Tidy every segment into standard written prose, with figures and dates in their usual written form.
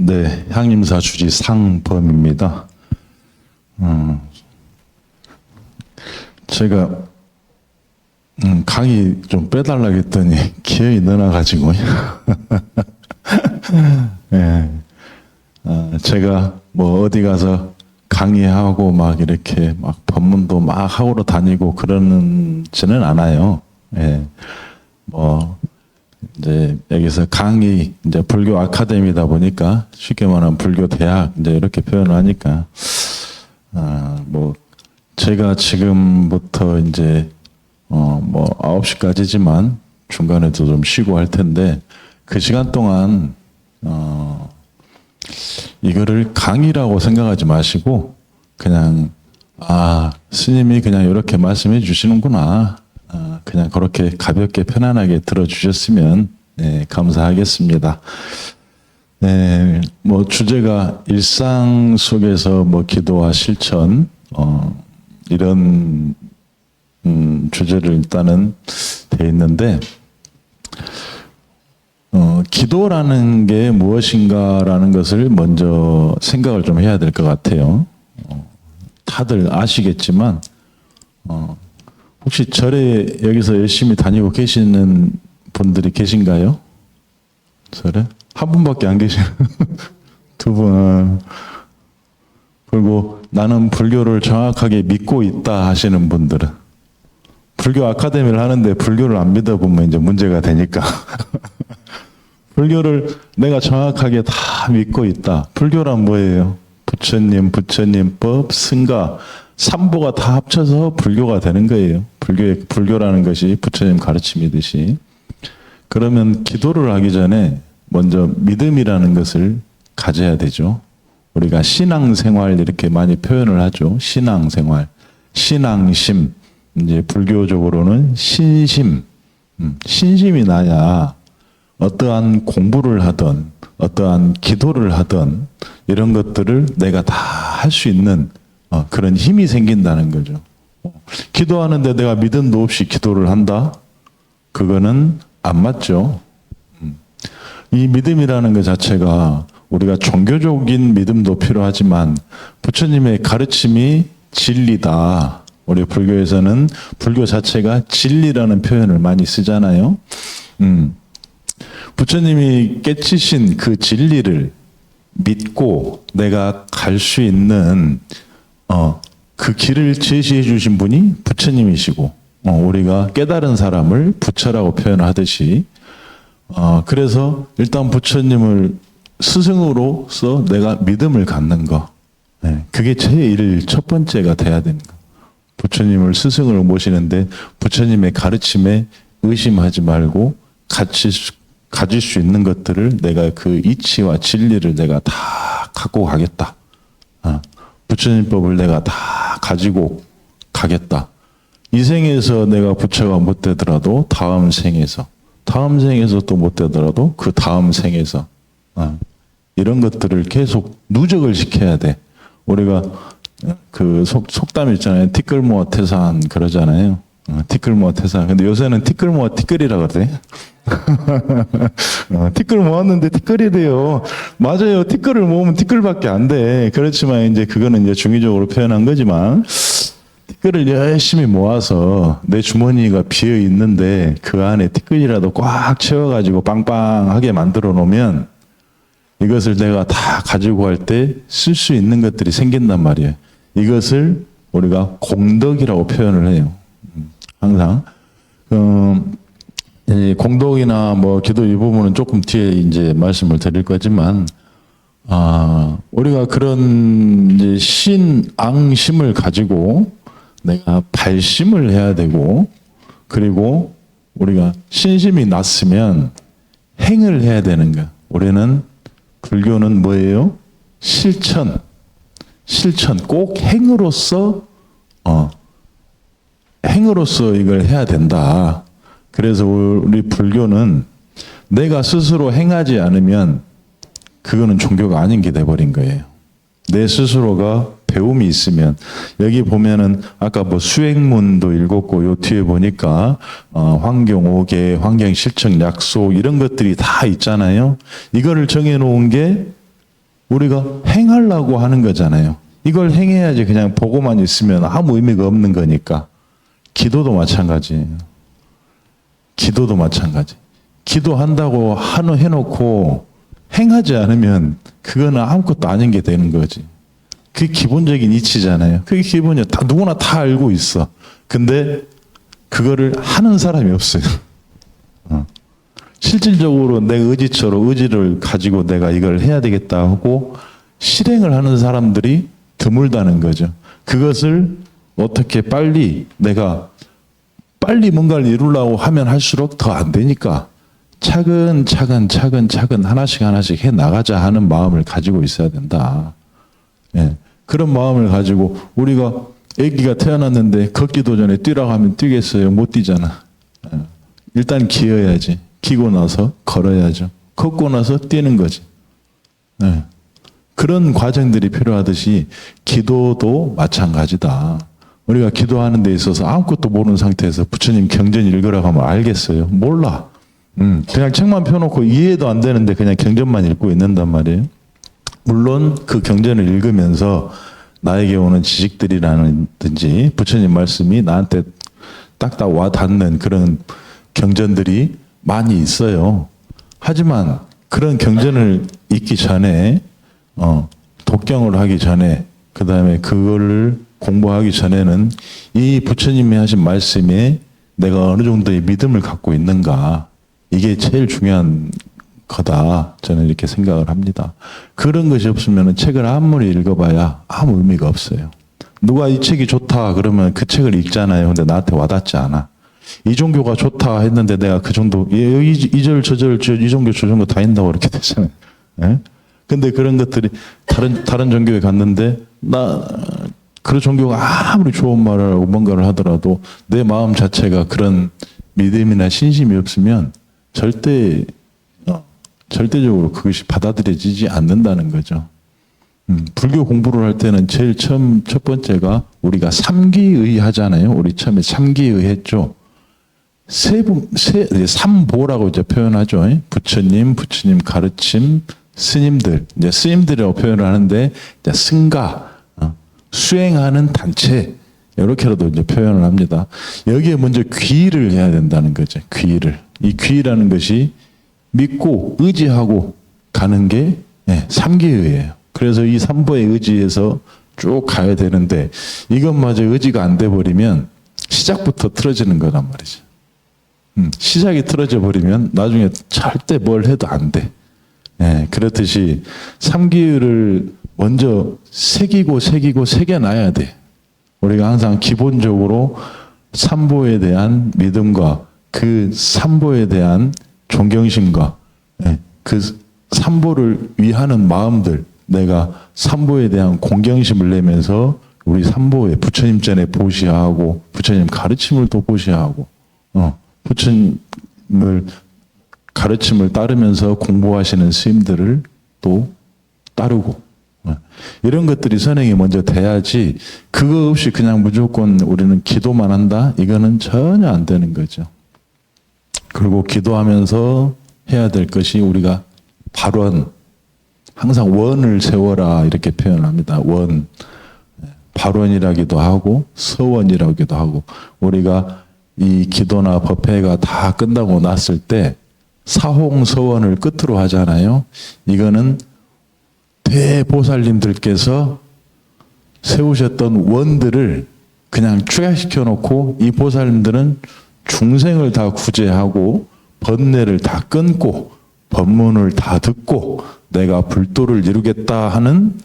네, 향림사 주지 상범입니다. 제가 강의 좀 빼달라고 했더니 기억이 늘어나가지고 예. 제가 뭐 어디 가서 강의하고 막 이렇게 막 법문도 막 하고 다니고 그러지는 않아요. 예. 뭐 이제 여기서 강의 이제 불교 아카데미다 보니까 쉽게 말하면 불교 대학 이제 이렇게 표현을 하니까 뭐 제가 지금부터 이제 뭐 9시까지지만 중간에도 좀 쉬고 할 텐데 그 시간 동안 이거를 강의라고 생각하지 마시고 그냥 스님이 그냥 이렇게 말씀해 주시는구나. 그냥 그렇게 가볍게 편안하게 들어주셨으면 네, 감사하겠습니다. 네, 뭐 주제가 일상 속에서 뭐 기도와 실천 이런 주제를 일단은 돼 있는데 기도라는 게 무엇인가라는 것을 먼저 생각을 좀 해야 될 것 같아요. 다들 아시겠지만 혹시 절에 여기서 열심히 다니고 계시는 분들이 계신가요? 절에? 한 분밖에 안 계시는 두 분. 그리고 나는 불교를 정확하게 믿고 있다 하시는 분들은 불교 아카데미를 하는데 불교를 안 믿어보면 이제 문제가 되니까 불교를 내가 정확하게 다 믿고 있다. 불교란 뭐예요? 부처님, 부처님법, 승가 삼보가 다 합쳐서 불교가 되는 거예요. 불교라는 것이 부처님 가르침이듯이. 그러면 기도를 하기 전에 먼저 믿음이라는 것을 가져야 되죠. 우리가 신앙생활 이렇게 많이 표현을 하죠. 신앙생활, 신앙심. 이제 불교적으로는 신심. 신심이 나야 어떠한 공부를 하든 어떠한 기도를 하든 이런 것들을 내가 다 할 수 있는 그런 힘이 생긴다는 거죠. 기도하는데 내가 믿음도 없이 기도를 한다? 그거는 안 맞죠. 이 믿음이라는 것 자체가 우리가 종교적인 믿음도 필요하지만 부처님의 가르침이 진리다. 우리 불교에서는 불교 자체가 진리라는 표현을 많이 쓰잖아요. 부처님이 깨치신 그 진리를 믿고 내가 갈 수 있는 그 길을 제시해 주신 분이 부처님이시고 우리가 깨달은 사람을 부처라고 표현하듯이 그래서 일단 부처님을 스승으로서 내가 믿음을 갖는 거 그게 제일 첫 번째가 돼야 되는 거. 부처님을 스승으로 모시는데 부처님의 가르침에 의심하지 말고 가질 수 있는 것들을 내가 그 이치와 진리를 내가 다 갖고 가겠다. 부처님법을 내가 다 가지고 가겠다. 이 생에서 내가 부처가 못 되더라도 다음 생에서 또 못 되더라도 그 다음 생에서 이런 것들을 계속 누적을 시켜야 돼. 우리가 그 속담 있잖아요. 티끌 모아 태산 그러잖아요. 티끌 모아 태산. 근데 요새는 티끌 모아 티끌이라 그러대. 티끌 모았는데 티끌이래요. 맞아요. 티끌을 모으면 티끌밖에 안 돼. 그렇지만 이제 그거는 이제 중의적으로 표현한 거지만 티끌을 열심히 모아서 내 주머니가 비어 있는데 그 안에 티끌이라도 꽉 채워가지고 빵빵하게 만들어 놓으면 이것을 내가 다 가지고 갈 때 쓸 수 있는 것들이 생긴단 말이에요. 이것을 우리가 공덕이라고 표현을 해요. 항상. 공덕이나 뭐 기도 이 부분은 조금 뒤에 이제 말씀을 드릴 거지만, 우리가 그런 이제 신앙심을 가지고 내가 발심을 해야 되고, 그리고 우리가 신심이 났으면 행을 해야 되는 거야. 우리는 불교는 뭐예요? 실천 꼭 행으로서 이걸 해야 된다. 그래서 우리 불교는 내가 스스로 행하지 않으면 그거는 종교가 아닌 게 돼버린 거예요. 내 스스로가 배움이 있으면 여기 보면은 아까 뭐 수행문도 읽었고 요 뒤에 보니까 환경 5개, 환경 실천 약속 이런 것들이 다 있잖아요. 이거를 정해놓은 게 우리가 행하려고 하는 거잖아요. 이걸 행해야지 그냥 보고만 있으면 아무 의미가 없는 거니까. 기도도 마찬가지예요. 기도도 마찬가지. 기도한다고 해놓고 행하지 않으면 그거는 아무것도 아닌 게 되는 거지. 그게 기본적인 이치잖아요. 그게 기본이야. 누구나 다 알고 있어. 근데 그거를 하는 사람이 없어요. 실질적으로 내 의지를 가지고 내가 이걸 해야 되겠다 하고 실행을 하는 사람들이 드물다는 거죠. 그것을 어떻게 내가 빨리 뭔가를 이루려고 하면 할수록 더 안 되니까 차근차근 하나씩 해 나가자 하는 마음을 가지고 있어야 된다. 예. 그런 마음을 가지고 우리가 아기가 태어났는데 걷기도 전에 뛰라고 하면 뛰겠어요? 못 뛰잖아. 예. 일단 기어야지. 기고 나서 걸어야죠. 걷고 나서 뛰는 거지. 예. 그런 과정들이 필요하듯이 기도도 마찬가지다. 우리가 기도하는 데 있어서 아무것도 모르는 상태에서 부처님 경전 읽으라고 하면 알겠어요? 몰라. 그냥 책만 펴놓고 이해도 안 되는데 그냥 경전만 읽고 있는단 말이에요. 물론 그 경전을 읽으면서 나에게 오는 지식들이라든지 부처님 말씀이 나한테 딱딱 와 닿는 그런 경전들이 많이 있어요. 하지만 그런 경전을 읽기 전에 독경을 하기 전에 그 다음에 그거를 공부하기 전에는 이 부처님이 하신 말씀에 내가 어느 정도의 믿음을 갖고 있는가 이게 제일 중요한 거다. 저는 이렇게 생각을 합니다. 그런 것이 없으면 책을 아무리 읽어봐야 아무 의미가 없어요. 누가 이 책이 좋다 그러면 그 책을 읽잖아요. 근데 나한테 와닿지 않아. 이 종교가 좋다 했는데 내가 그 정도 이절 저절 이 종교 저 종교 다 있다고 그렇게 되잖아요. 예? 근데 그런 것들이 다른 종교에 갔는데 그 종교가 아무리 좋은 말을 하고 뭔가를 하더라도 내 마음 자체가 그런 믿음이나 신심이 없으면 절대적으로 그것이 받아들여지지 않는다는 거죠. 불교 공부를 할 때는 제일 첫 번째가 우리가 삼기의 하잖아요. 우리 처음에 삼기의 했죠. 삼보라고 이제 표현하죠. 부처님 가르침, 스님들, 이제 스님들이라고 표현을 하는데, 이제 승가, 수행하는 단체, 이렇게라도 이제 표현을 합니다. 여기에 먼저 귀의를 해야 된다는 거죠. 귀의를. 이 귀의라는 것이 믿고 의지하고 가는 게 삼기의예요. 그래서 이 삼보의 의지에서 쭉 가야 되는데 이것마저 의지가 안 돼 버리면 시작부터 틀어지는 거란 말이죠. 시작이 틀어져 버리면 나중에 절대 뭘 해도 안 돼. 그렇듯이 삼기의를 먼저 새겨놔야 돼. 우리가 항상 기본적으로 삼보에 대한 믿음과 그 삼보에 대한 존경심과 그 삼보를 위하는 마음들, 내가 삼보에 대한 공경심을 내면서 우리 삼보에 부처님 전에 보시하고 부처님 가르침을 또 보시하고 부처님을 가르침을 따르면서 공부하시는 스님들을 또 따르고 이런 것들이 선행이 먼저 돼야지 그거 없이 그냥 무조건 우리는 기도만 한다? 이거는 전혀 안 되는 거죠. 그리고 기도하면서 해야 될 것이 우리가 발원, 항상 원을 세워라 이렇게 표현합니다. 원, 발원이라기도 하고 서원이라기도 하고 우리가 이 기도나 법회가 다 끝나고 났을 때 사홍서원을 끝으로 하잖아요. 이거는 대보살님들께서 세우셨던 원들을 그냥 축약시켜 놓고 이 보살님들은 중생을 다 구제하고 번뇌를 다 끊고 법문을 다 듣고 내가 불도를 이루겠다 하는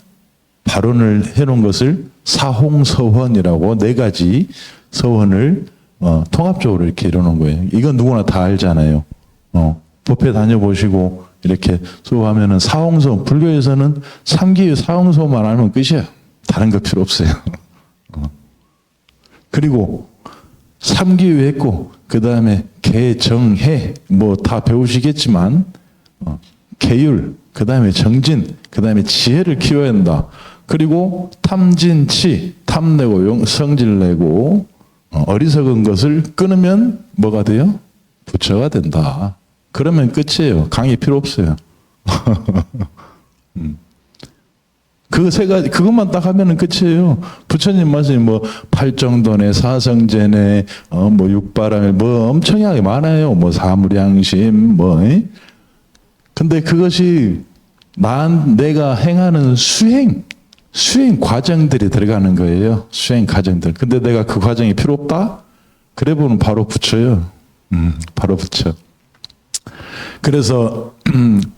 발언을 해놓은 것을 사홍서원이라고 4가지 서원을 통합적으로 이렇게 이뤄놓은 거예요. 이건 누구나 다 알잖아요. 법회 다녀보시고 이렇게 수업하면은 사홍서원, 불교에서는 삼기의 사홍서원만 알면 끝이야. 다른 거 필요 없어요. 그리고 삼기의 했고 그 다음에 개정해 뭐 다 배우시겠지만 계율, 그 다음에 정진, 그 다음에 지혜를 키워야 한다. 그리고 탐진치, 탐내고 성질내고 어리석은 것을 끊으면 뭐가 돼요? 부처가 된다. 그러면 끝이에요. 강의 필요 없어요. 그 세 가지, 그것만 딱 하면은 끝이에요. 부처님 말씀이 뭐, 팔정도네, 사성제네, 뭐, 육바라밀, 뭐, 엄청나게 많아요. 뭐, 사무량심, 뭐, 근데 그것이 내가 행하는 수행 과정들이 들어가는 거예요. 수행 과정들. 근데 내가 그 과정이 필요 없다? 그래 보면 바로 붙여요. 바로 붙여. 그래서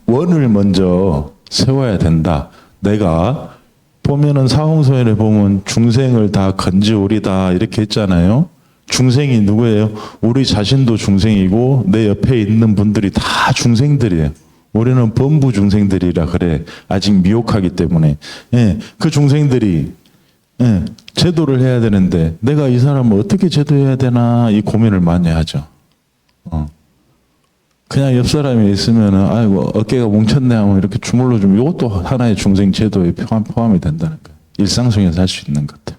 원을 먼저 세워야 된다. 내가 보면은 사홍소연에 보면 중생을 다 건지오리다 이렇게 했잖아요. 중생이 누구예요? 우리 자신도 중생이고 내 옆에 있는 분들이 다 중생들이에요. 우리는 범부 중생들이라 그래. 아직 미혹하기 때문에. 예, 그 중생들이 제도를 해야 되는데 내가 이 사람을 어떻게 제도해야 되나 이 고민을 많이 하죠. 그냥 옆 사람이 있으면은 아이고 어깨가 뭉쳤네 하면 이렇게 주물러 주면 이것도 하나의 중생 제도에 포함이 된다는 거예요. 일상 속에서 할 수 있는 것들.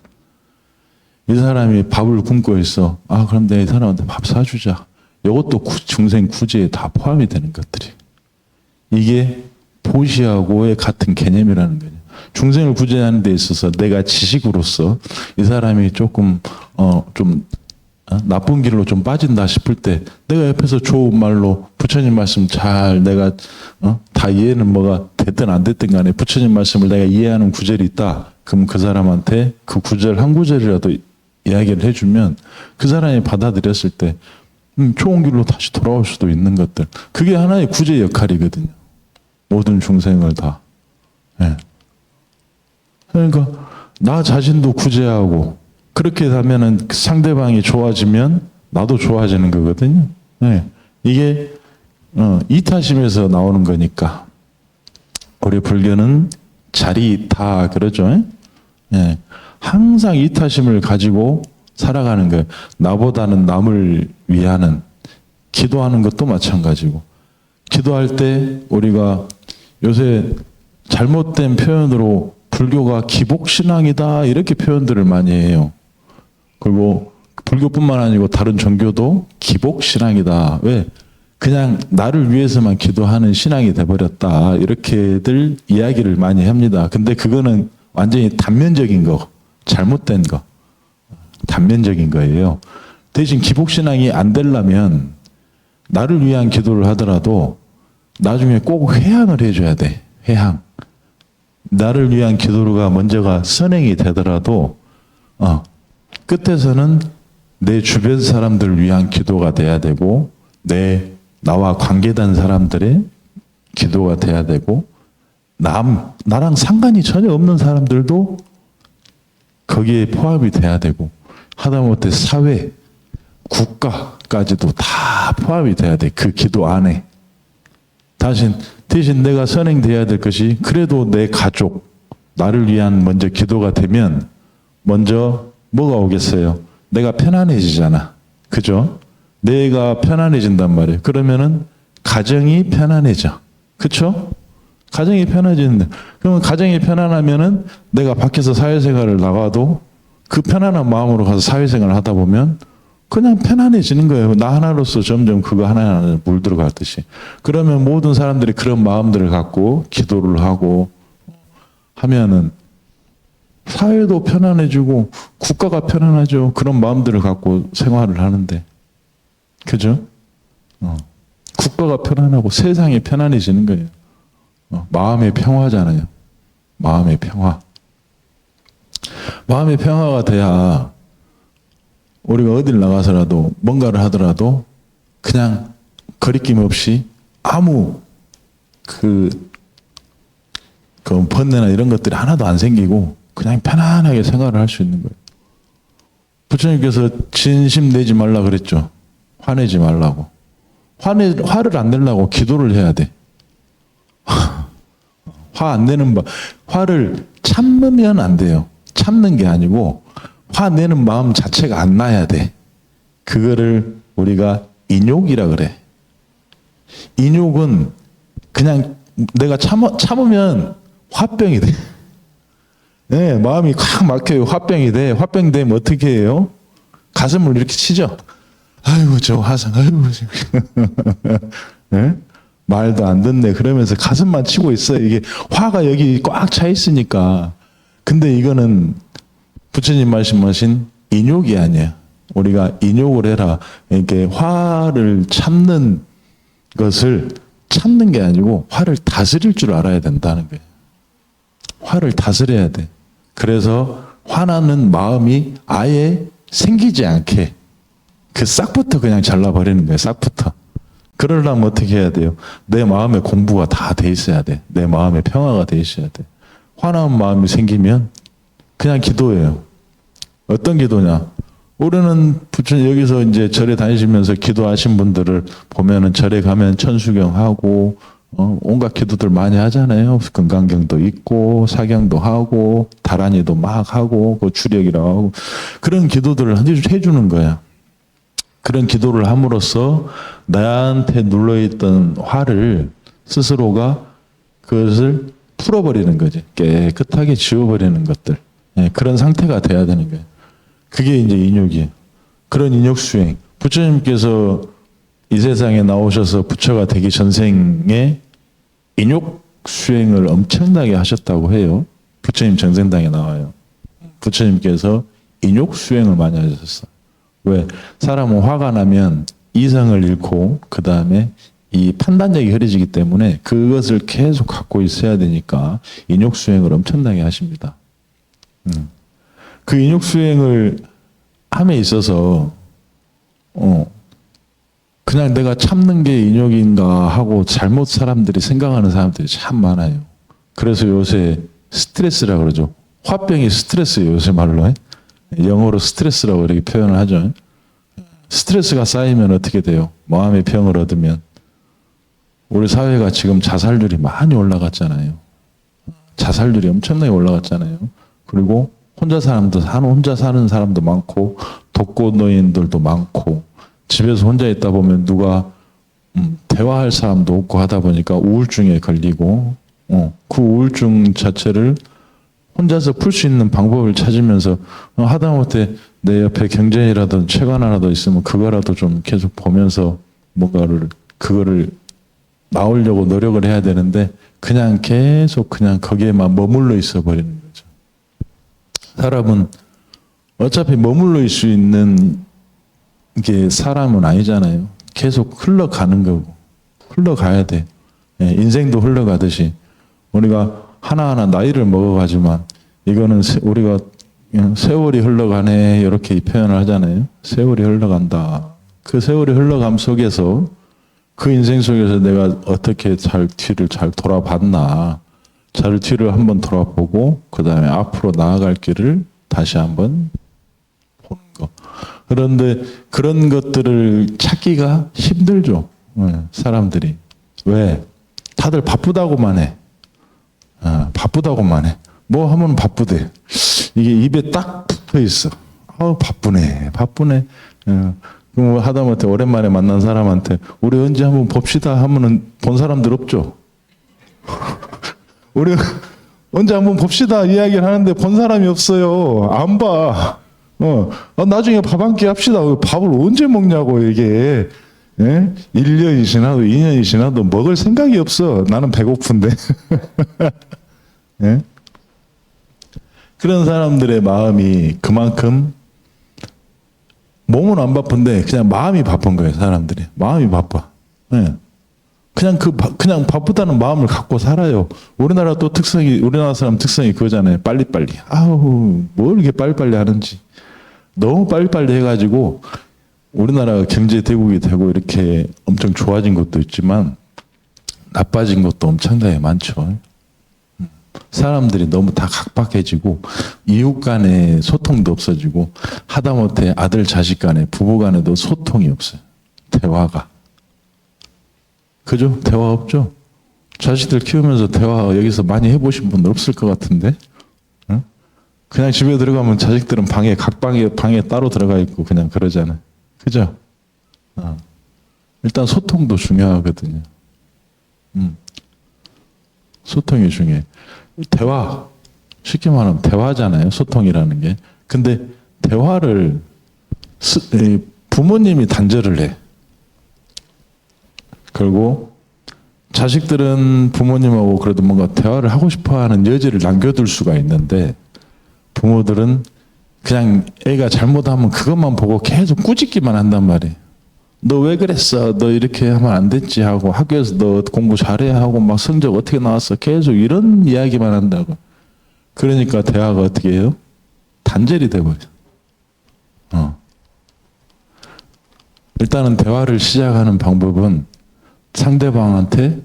이 사람이 밥을 굶고 있어. 아 그럼 내가 이 사람한테 밥 사주자. 이것도 중생 구제에 다 포함이 되는 것들이. 이게 보시하고의 같은 개념이라는 거죠. 중생을 구제하는 데 있어서 내가 지식으로서 이 사람이 조금 나쁜 길로 좀 빠진다 싶을 때 내가 옆에서 좋은 말로 부처님 말씀 잘 내가 다 이해는 뭐가 됐든 안 됐든 간에 부처님 말씀을 내가 이해하는 구절이 있다. 그럼 그 사람한테 그 구절 한 구절이라도 이야기를 해주면 그 사람이 받아들였을 때 좋은 길로 다시 돌아올 수도 있는 것들. 그게 하나의 구제 역할이거든요. 모든 중생을 다. 예. 그러니까 나 자신도 구제하고 그렇게 하면은 상대방이 좋아지면 나도 좋아지는 거거든요. 예. 이게 이타심에서 나오는 거니까 우리 불교는 자리이타 그러죠. 예. 항상 이타심을 가지고 살아가는 거예요. 나보다는 남을 위하는 기도하는 것도 마찬가지고 기도할 때 우리가 요새 잘못된 표현으로 불교가 기복신앙이다 이렇게 표현들을 많이 해요. 그리고 불교뿐만 아니고 다른 종교도 기복신앙이다. 왜? 그냥 나를 위해서만 기도하는 신앙이 돼버렸다. 이렇게들 이야기를 많이 합니다. 근데 그거는 완전히 단면적인 거, 잘못된 거, 단면적인 거예요. 대신 기복신앙이 안 되려면 나를 위한 기도를 하더라도 나중에 꼭 회향을 해줘야 돼. 회향. 나를 위한 기도가 먼저가 선행이 되더라도 끝에서는 내 주변 사람들을 위한 기도가 돼야 되고 나와 관계된 사람들의 기도가 돼야 되고 나랑 상관이 전혀 없는 사람들도 거기에 포함이 돼야 되고 하다못해 사회, 국가까지도 다 포함이 돼야 돼. 그 기도 안에. 대신 내가 선행돼야 될 것이 그래도 내 가족, 나를 위한 먼저 기도가 되면 먼저 뭐가 오겠어요? 내가 편안해지잖아. 그죠? 내가 편안해진단 말이에요. 그러면은 가정이 편안해져. 그쵸? 가정이 편해지는데 그러면 가정이 편안하면은 내가 밖에서 사회생활을 나가도 그 편안한 마음으로 가서 사회생활을 하다 보면 그냥 편안해지는 거예요. 나 하나로서 점점 그거 하나하나 물들어가듯이. 그러면 모든 사람들이 그런 마음들을 갖고 기도를 하고 하면은 사회도 편안해지고 국가가 편안하죠. 그런 마음들을 갖고 생활을 하는데. 그죠? 국가가 편안하고 세상이 편안해지는 거예요. 마음의 평화잖아요. 마음의 평화. 마음의 평화가 돼야 우리가 어딜 나가서라도 뭔가를 하더라도 그냥 거리낌 없이 아무 그 번뇌나 이런 것들이 하나도 안 생기고 그냥 편안하게 생활을 할 수 있는 거예요. 부처님께서 진심 내지 말라 그랬죠. 화내지 말라고. 화를 안 내려고 기도를 해야 돼. 화 안 내는 화를 참으면 안 돼요. 참는 게 아니고 화내는 마음 자체가 안 나야 돼. 그거를 우리가 인욕이라 그래. 인욕은 그냥 내가 참으면 화병이 돼. 네, 마음이 콱 막혀요. 화병이 돼. 화병 되면 어떻게 해요? 가슴을 이렇게 치죠. 아이고 저 화상. 아이고 네? 말도 안 듣네. 그러면서 가슴만 치고 있어요. 이게 화가 여기 꽉 차 있으니까. 근데 이거는 부처님 말씀하신 인욕이 아니에요. 우리가 인욕을 해라. 이렇게 화를 참는 것을 참는 게 아니고 화를 다스릴 줄 알아야 된다는 거예요. 화를 다스려야 돼. 그래서 화나는 마음이 아예 생기지 않게 그 싹부터 그냥 잘라버리는 거예요. 싹부터. 그러려면 어떻게 해야 돼요? 내 마음에 공부가 다 돼 있어야 돼. 내 마음에 평화가 돼 있어야 돼. 화나는 마음이 생기면 그냥 기도해요. 어떤 기도냐? 우리는 부처님 여기서 이제 절에 다니시면서 기도하신 분들을 보면은 절에 가면 천수경하고 온갖 기도들 많이 하잖아요. 금강경도 있고 사경도 하고 다란이도 막 하고 그 주력이라고 하고 그런 기도들을 해주는 거야. 그런 기도를 함으로써 나한테 눌러있던 화를 스스로가 그것을 풀어버리는 거지. 깨끗하게 지워버리는 것들. 그런 상태가 돼야 되는 거예요. 그게 이제 인욕이에요. 그런 인욕 수행. 부처님께서 이 세상에 나오셔서 부처가 되기 전생에 인욕 수행을 엄청나게 하셨다고 해요. 부처님 정생당에 나와요. 부처님께서 인욕 수행을 많이 하셨어요. 왜? 사람은 화가 나면 이성을 잃고 그 다음에 이 판단력이 흐려지기 때문에 그것을 계속 갖고 있어야 되니까 인욕 수행을 엄청나게 하십니다. 그 인욕 수행을 함에 있어서 그냥 내가 참는 게 인욕인가 하고 잘못 사람들이 생각하는 사람들이 참 많아요. 그래서 요새 스트레스라고 그러죠. 화병이 스트레스예요. 요새 말로. 영어로 스트레스라고 이렇게 표현을 하죠. 스트레스가 쌓이면 어떻게 돼요? 마음의 병을 얻으면 우리 사회가 지금 자살률이 많이 올라갔잖아요. 자살률이 엄청나게 올라갔잖아요. 그리고 혼자 사는 사람도 많고 독거노인들도 많고 집에서 혼자 있다 보면 누가 대화할 사람도 없고 하다 보니까 우울증에 걸리고 그 우울증 자체를 혼자서 풀 수 있는 방법을 찾으면서 하다못해 내 옆에 경전이라도 책 하나라도 있으면 그거라도 좀 계속 보면서 뭔가를 그거를 나오려고 노력을 해야 되는데 그냥 계속 그냥 거기에만 머물러 있어 버리는 거죠. 사람은 어차피 머물러 있을 수 있는 게 사람은 아니잖아요. 계속 흘러가는 거고 흘러가야 돼. 인생도 흘러가듯이 우리가 하나하나 나이를 먹어가지만 이거는 우리가 세월이 흘러가네 이렇게 표현을 하잖아요. 세월이 흘러간다. 그 세월이 흘러감 속에서 그 인생 속에서 내가 어떻게 뒤를 잘 돌아봤나 잘 뒤를 한번 돌아보고 그 다음에 앞으로 나아갈 길을 다시 한번 보는 거. 그런데 그런 것들을 찾기가 힘들죠. 사람들이. 왜? 다들 바쁘다고만 해. 바쁘다고만 해. 뭐 하면 바쁘대. 이게 입에 딱 붙어 있어. 바쁘네. 그럼 하다못해 오랜만에 만난 사람한테 우리 언제 한번 봅시다 하면은 본 사람들 없죠. 우리 언제 한번 봅시다 이야기를 하는데 본 사람이 없어요. 안 봐. 나중에 밥 한 끼 합시다. 밥을 언제 먹냐고 이게. 1년이 지나도 2년이 지나도 먹을 생각이 없어. 나는 배고픈데. 예? 그런 사람들의 마음이 그만큼 몸은 안 바쁜데 그냥 마음이 바쁜 거예요. 사람들이 마음이 바빠. 예. 그냥 바쁘다는 마음을 갖고 살아요. 우리나라 사람 특성이 그거잖아요. 빨리빨리. 뭘 이렇게 빨리빨리 하는지. 너무 빨리빨리 해가지고 우리나라가 경제 대국이 되고 이렇게 엄청 좋아진 것도 있지만 나빠진 것도 엄청나게 많죠. 사람들이 너무 다 각박해지고 이웃 간의 소통도 없어지고 하다못해 아들 자식 간에 부부 간에도 소통이 없어요. 대화가. 그죠? 대화 없죠? 자식들 키우면서 대화 여기서 많이 해보신 분들 없을 것 같은데 그냥 집에 들어가면 자식들은 방에 따로 들어가 있고 그냥 그러잖아요. 그죠? 일단 소통도 중요하거든요. 소통이 중요해. 대화, 쉽게 말하면 대화잖아요. 소통이라는 게. 근데 대화를 부모님이 단절을 해. 그리고 자식들은 부모님하고 그래도 뭔가 대화를 하고 싶어 하는 여지를 남겨둘 수가 있는데 부모들은 그냥 애가 잘못하면 그것만 보고 계속 꾸짖기만 한단 말이에요. 너 왜 그랬어? 너 이렇게 하면 안 됐지 하고 학교에서 너 공부 잘해야 하고 막 성적 어떻게 나왔어? 계속 이런 이야기만 한다고. 그러니까 대화가 어떻게 해요? 단절이 돼버려. 일단은 대화를 시작하는 방법은 상대방한테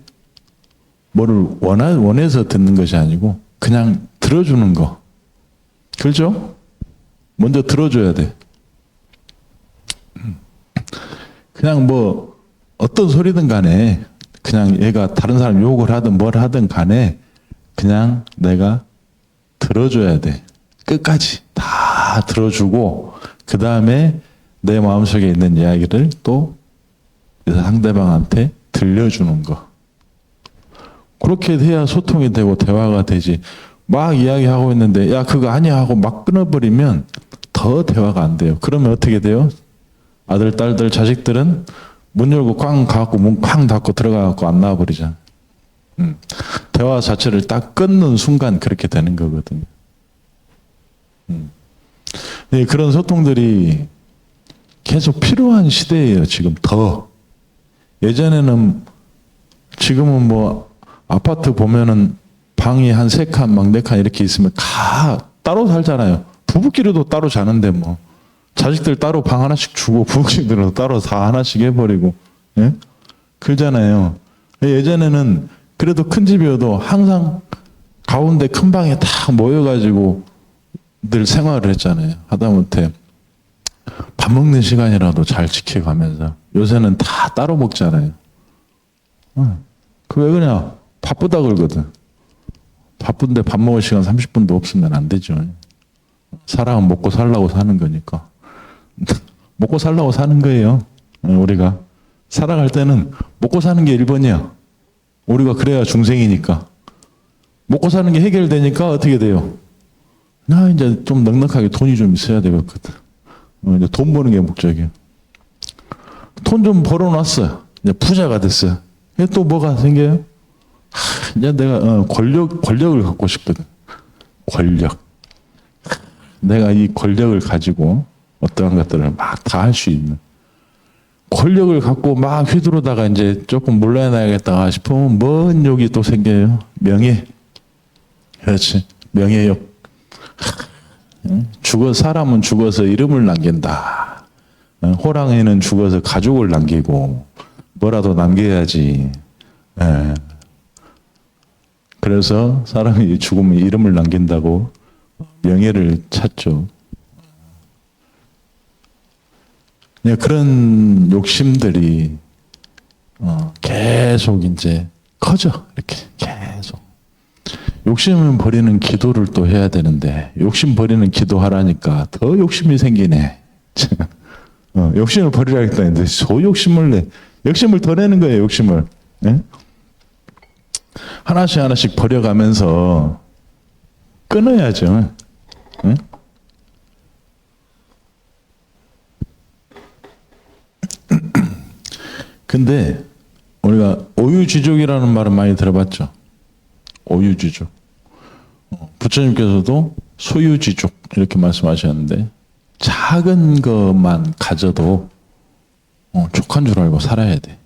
뭐를 원해서 듣는 것이 아니고 그냥 들어주는 거. 그렇죠? 먼저 들어줘야 돼. 그냥 뭐 어떤 소리든 간에 그냥 얘가 다른 사람 욕을 하든 뭘 하든 간에 그냥 내가 들어줘야 돼. 끝까지 다 들어주고 그 다음에 내 마음속에 있는 이야기를 또 상대방한테 들려주는 거. 그렇게 해야 소통이 되고 대화가 되지. 막 이야기하고 있는데 야 그거 아니야 하고 막 끊어버리면 더 대화가 안 돼요. 그러면 어떻게 돼요? 아들, 딸들, 자식들은 문 열고 꽝 가갖고 문 쾅 닫고 들어가갖고 안 나와버리잖아. 대화 자체를 딱 끊는 순간 그렇게 되는 거거든요. 네, 그런 소통들이 계속 필요한 시대예요. 지금 더. 예전에는 지금은 뭐 아파트 보면은 방이 한 3칸 막 4칸 이렇게 있으면 다 따로 살잖아요. 부부끼리도 따로 자는데 뭐 자식들 따로 방 하나씩 주고 부부끼리도 따로 다 하나씩 해버리고 예? 그러잖아요. 예전에는 그래도 큰 집이어도 항상 가운데 큰 방에 다 모여가지고 늘 생활을 했잖아요. 하다못해 밥 먹는 시간이라도 잘 지켜가면서. 요새는 다 따로 먹잖아요. 그 왜 그러냐? 바쁘다 그러거든. 바쁜데 밥 먹을 시간 30분도 없으면 안 되죠. 사람은 먹고 살라고 사는 거니까. 먹고 살라고 사는 거예요. 우리가 살아갈 때는 먹고 사는 게 1번이야. 우리가 그래야 중생이니까. 먹고 사는 게 해결되니까 어떻게 돼요? 나 이제 좀 넉넉하게 돈이 좀 있어야 되거든. 이제 돈 버는 게 목적이에요. 돈 좀 벌어놨어. 이제 부자가 됐어. 또 뭐가 생겨요? 이제 내가 권력을 갖고 싶거든. 권력. 내가 이 권력을 가지고 어떠한 것들을 막 다 할 수 있는. 권력을 갖고 막 휘두르다가 이제 조금 물러나야겠다 싶으면 뭔 욕이 또 생겨요? 명예. 그렇지. 명예욕. 사람은 죽어서 이름을 남긴다. 호랑이는 죽어서 가족을 남기고 뭐라도 남겨야지. 그래서 사람이 죽으면 이름을 남긴다고 명예를 찾죠. 그런 욕심들이 계속 이제 커져. 이렇게 계속. 욕심을 버리는 기도를 또 해야 되는데 욕심 버리는 기도하라니까 더 욕심이 생기네. 욕심을 버리라겠다 했는데 소욕심을 내. 욕심을 더 내는 거예요. 욕심을. 예? 하나씩 하나씩 버려가면서 끊어야죠. 예? 근데 우리가 오유지족이라는 말은 많이 들어봤죠. 오유지족. 부처님께서도 소유지족 이렇게 말씀하셨는데 작은 것만 가져도 족한 줄 알고 살아야 돼.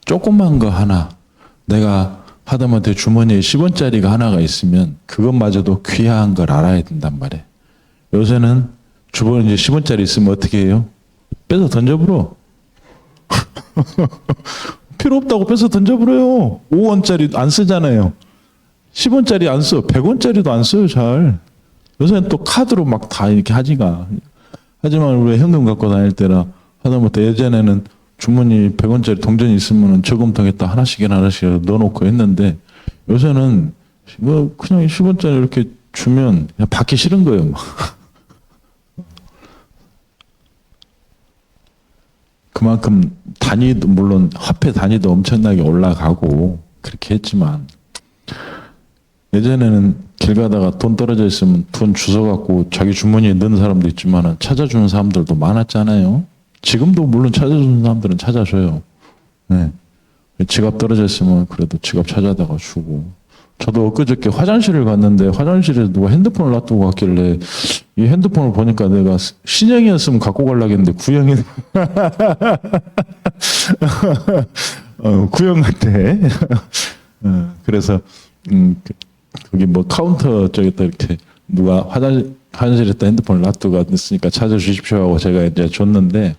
조그만 거 하나 내가 하다못해 주머니에 10원짜리가 하나가 있으면 그것마저도 귀한 걸 알아야 된단 말이에요. 요새는 주머니에 10원짜리 있으면 어떻게 해요? 빼서 던져버려. 필요 없다고 빼서 던져버려요. 5원짜리 안 쓰잖아요. 10원짜리 안 써. 100원짜리도 안 써요, 잘. 요새는 또 카드로 막 다 이렇게 하지가. 하지만 우리 현금 갖고 다닐 때나 하다못해 예전에는 주머니 100원짜리 동전이 있으면 저금통에다 하나씩 넣어놓고 했는데 요새는 뭐 그냥 10원짜리 이렇게 주면 그냥 받기 싫은 거예요. 막. 그만큼 단위도 물론 화폐 단위도 엄청나게 올라가고 그렇게 했지만 예전에는 길 가다가 돈 떨어져 있으면 돈 주워갖고 자기 주머니에 넣는 사람도 있지만 찾아주는 사람들도 많았잖아요. 지금도 물론 찾아주는 사람들은 찾아줘요. 네. 지갑 떨어져 있으면 그래도 지갑 찾아다가 주고. 저도 엊그저께 화장실을 갔는데 화장실에 누가 핸드폰을 놔두고 갔길래 이 핸드폰을 보니까 내가 신형이었으면 갖고 가려고 했는데 구형이 구형 같아. 그래서 거기 뭐 카운터 쪽에다 이렇게 누가 화장실에다 핸드폰을 놔두고 갔으니까 찾아주십시오 하고 제가 이제 줬는데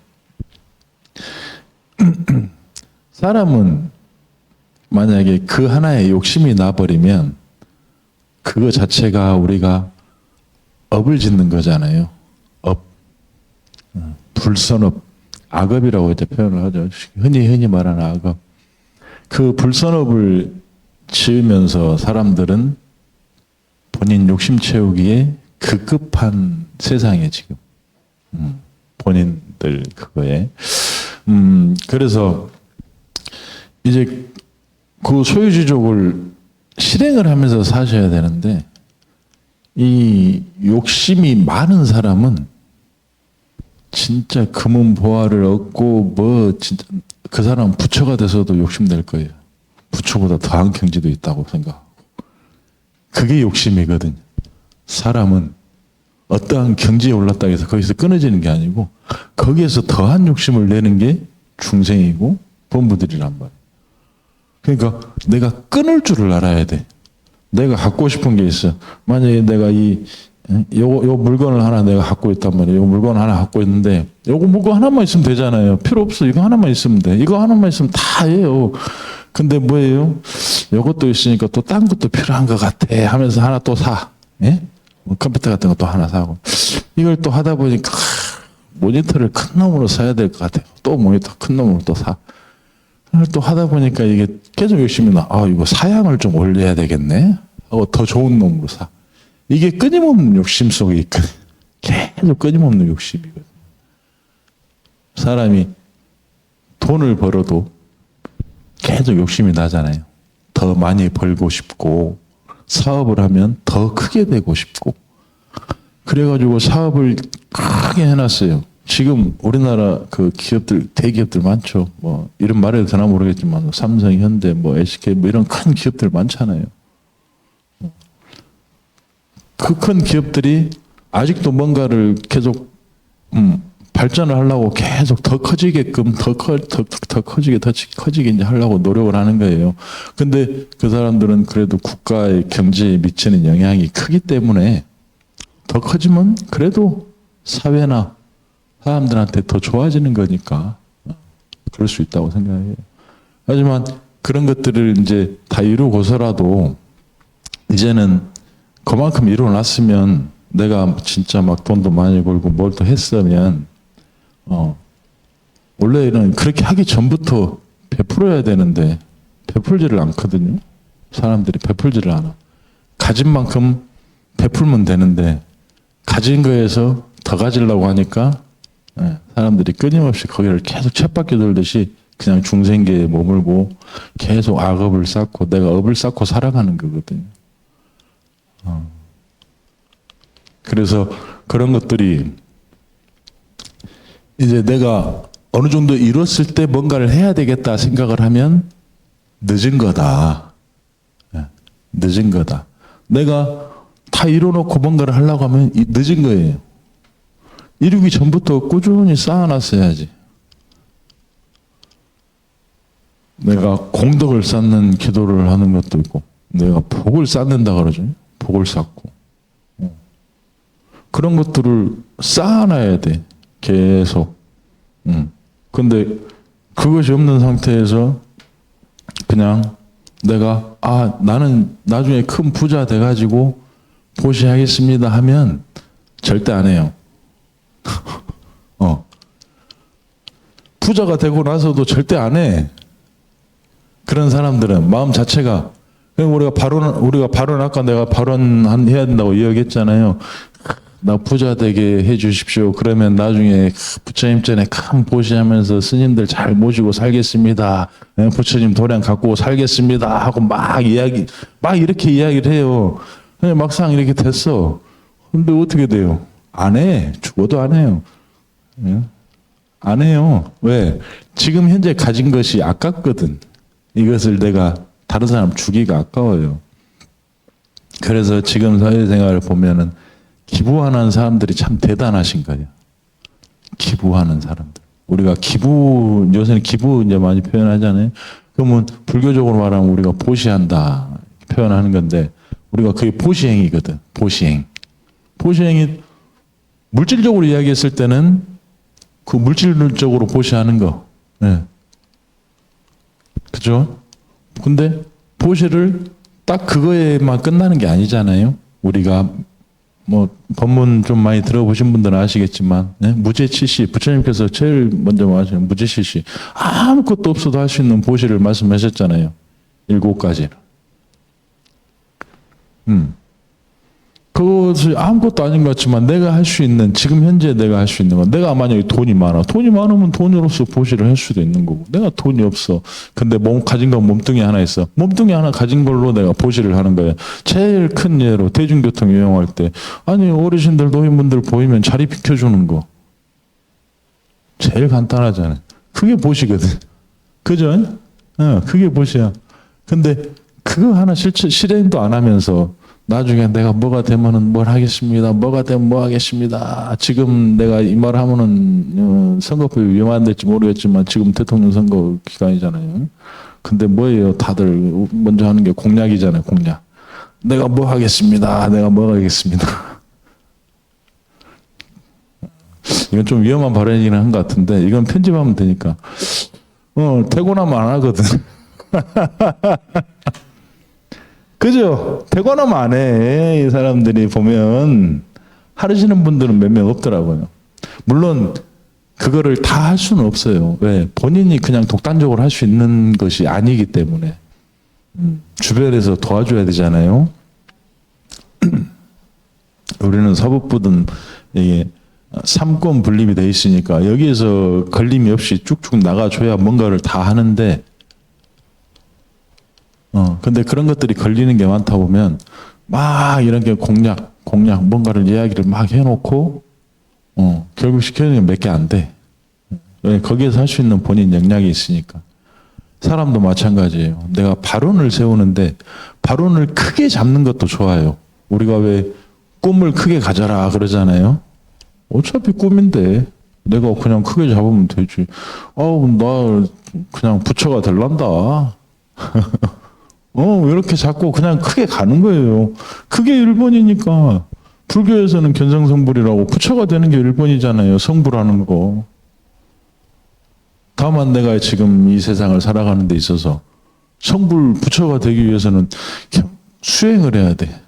사람은 만약에 그 하나에 욕심이 나버리면 그거 자체가 우리가 업을 짓는 거잖아요. 업. 불선업. 악업이라고 이제 표현을 하죠. 흔히 말하는 악업. 그 불선업을 지으면서 사람들은 본인 욕심 채우기에 급급한 세상에 지금. 본인들 그거에. 그래서 이제 그 소유주족을 실행을 하면서 사셔야 되는데 이 욕심이 많은 사람은 진짜 금은 보화를 얻고 뭐 진짜 그 사람은 부처가 돼서도 욕심낼 거예요. 부처보다 더한 경지도 있다고 생각하고 그게 욕심이거든요. 사람은 어떠한 경지에 올랐다 해서 거기서 끊어지는 게 아니고 거기에서 더한 욕심을 내는 게 중생이고 범부들이란 말이에요. 그러니까 내가 끊을 줄을 알아야 돼. 내가 갖고 싶은 게 있어. 만약에 내가 요 물건을 하나 내가 갖고 있단 말이에요. 요 물건 하나 갖고 있는데 요거 물건 하나만 있으면 되잖아요. 필요 없어. 이거 하나만 있으면 돼. 이거 하나만 있으면 다 해요. 근데 뭐예요? 요것도 있으니까 또 딴 것도 필요한 것 같아 하면서 하나 또 사. 예? 뭐 컴퓨터 같은 거 또 하나 사고. 이걸 또 하다 보니까 모니터를 큰 놈으로 사야 될 것 같아요. 또 모니터 큰 놈으로 또 사. 또 하다 보니까 이게 계속 욕심이 나. 아, 이거 사양을 좀 올려야 되겠네. 하고 더 좋은 놈으로 사. 이게 끊임없는 욕심 속에 있거든. 계속 끊임없는 욕심이거든. 사람이 돈을 벌어도 계속 욕심이 나잖아요. 더 많이 벌고 싶고, 사업을 하면 더 크게 되고 싶고. 그래가지고 사업을 크게 해놨어요. 지금 우리나라 그 기업들, 대기업들 많죠. 뭐, 이런 말해도 되나 모르겠지만, 삼성, 현대, 뭐, SK, 뭐, 이런 큰 기업들 많잖아요. 그 큰 기업들이 아직도 뭔가를 계속, 발전을 하려고 계속 더 커지게끔, 더 커지게 이제 하려고 노력을 하는 거예요. 근데 그 사람들은 그래도 국가의 경제에 미치는 영향이 크기 때문에 더 커지면 그래도 사회나 사람들한테 더 좋아지는 거니까 그럴 수 있다고 생각해요. 하지만 그런 것들을 이제 다 이루고서라도 이제는 그만큼 이루어놨으면 내가 진짜 막 돈도 많이 벌고 뭘 또 했으면 원래는 그렇게 하기 전부터 베풀어야 되는데 베풀지를 않거든요. 사람들이 베풀지를 않아. 가진 만큼 베풀면 되는데 가진 거에서 더 가지려고 하니까 사람들이 끊임없이 거기를 계속 쳇바퀴 돌듯이 그냥 중생계에 머물고 계속 악업을 쌓고 내가 업을 쌓고 살아가는 거거든요. 그래서 그런 것들이 이제 내가 어느 정도 이뤘을 때 뭔가를 해야 되겠다 생각을 하면 늦은 거다. 늦은 거다. 내가 다 이뤄놓고 뭔가를 하려고 하면 늦은 거예요. 이루기 전부터 꾸준히 쌓아놨어야지. 내가 공덕을 쌓는 기도를 하는 것도 있고, 내가 복을 쌓는다 그러죠. 복을 쌓고. 그런 것들을 쌓아놔야 돼. 계속. 근데 그것이 없는 상태에서 그냥 내가, 나는 나중에 큰 부자 돼가지고 보시하겠습니다 하면 절대 안 해요. 부자가 되고 나서도 절대 안 해. 그런 사람들은 마음 자체가 우리가 발언 아까 내가 발언해야 된다고 이야기했잖아요. 나 부자 되게 해 주십시오. 그러면 나중에 부처님 전에 큰 보시하면서 스님들 잘 모시고 살겠습니다. 부처님 도량 갖고 살겠습니다. 하고 막 이렇게 이야기를 해요. 근데 막상 이렇게 됐어. 근데 어떻게 돼요? 안 해. 죽어도 안 해요. 안 해요. 왜? 지금 현재 가진 것이 아깝거든. 이것을 내가 다른 사람 주기가 아까워요. 그래서 지금 사회생활을 보면은 기부하는 사람들이 참 대단하신 거예요. 기부하는 사람들. 우리가 기부, 요새는 기부 이제 많이 표현하잖아요. 그러면 불교적으로 말하면 우리가 보시한다 표현하는 건데, 우리가 그게 보시행이거든. 보시행. 보시행이 물질적으로 이야기했을 때는 그 물질적으로 보시하는 거. 네. 그죠? 근데 보시를 딱 그거에만 끝나는 게 아니잖아요. 우리가 뭐 법문 좀 많이 들어보신 분들은 아시겠지만, 네? 무죄치시, 부처님께서 제일 먼저 말하시는 무죄치시, 아무것도 없어도 할 수 있는 보시를 말씀하셨잖아요. 7가지를. 그것이 아무것도 아닌 것 같지만 내가 할 수 있는, 지금 현재 내가 할 수 있는 건, 내가 만약에 돈이 많아. 돈이 많으면 돈으로서 보시를 할 수도 있는 거고, 내가 돈이 없어. 근데 가진 건 몸뚱이 하나 있어. 몸뚱이 하나 가진 걸로 내가 보시를 하는 거예요. 제일 큰 예로 대중교통 이용할 때, 아니 어르신들 노인분들 보이면 자리 비켜주는 거. 제일 간단하잖아요. 그게 보시거든. 그죠? 그게 보시야. 근데 그거 하나 실행도 안 하면서 나중에 내가 뭐가 되면은 뭘 하겠습니다. 뭐가 되면 뭐 하겠습니다. 지금 내가 이 말 하면은 선거법이 위반될지 모르겠지만 지금 대통령 선거 기간이잖아요. 근데 뭐예요? 다들 먼저 하는 게 공약이잖아요. 공약. 내가 뭐 하겠습니다. 내가 뭐 하겠습니다. 이건 좀 위험한 발언이긴 한 것 같은데 이건 편집하면 되니까. 되고 나면 안 하거든. 그죠? 되거나 안 해. 이 사람들이 보면 하시는 분들은 몇 명 없더라고요. 물론 그거를 다 할 수는 없어요. 왜? 본인이 그냥 독단적으로 할 수 있는 것이 아니기 때문에 주변에서 도와줘야 되잖아요. 우리는 사법부든 이게 삼권 분립이 돼 있으니까 여기에서 걸림이 없이 쭉쭉 나가줘야 뭔가를 다 하는데, 근데 그런 것들이 걸리는 게 많다 보면 막 이런 게 공약 뭔가를 이야기를 막 해놓고 결국 시켜주는 게 몇 개 안 돼. 거기에서 할 수 있는 본인 역량이 있으니까. 사람도 마찬가지예요. 내가 발언을 세우는데 발언을 크게 잡는 것도 좋아요. 우리가 왜 꿈을 크게 가져라 그러잖아요. 어차피 꿈인데 내가 그냥 크게 잡으면 되지. 나 그냥 부처가 될란다. 이렇게 자꾸 그냥 크게 가는 거예요. 그게 1번이니까. 불교에서는 견성성불이라고 부처가 되는 게 1번이잖아요. 성불하는 거. 다만 내가 지금 이 세상을 살아가는 데 있어서 성불 부처가 되기 위해서는 수행을 해야 돼.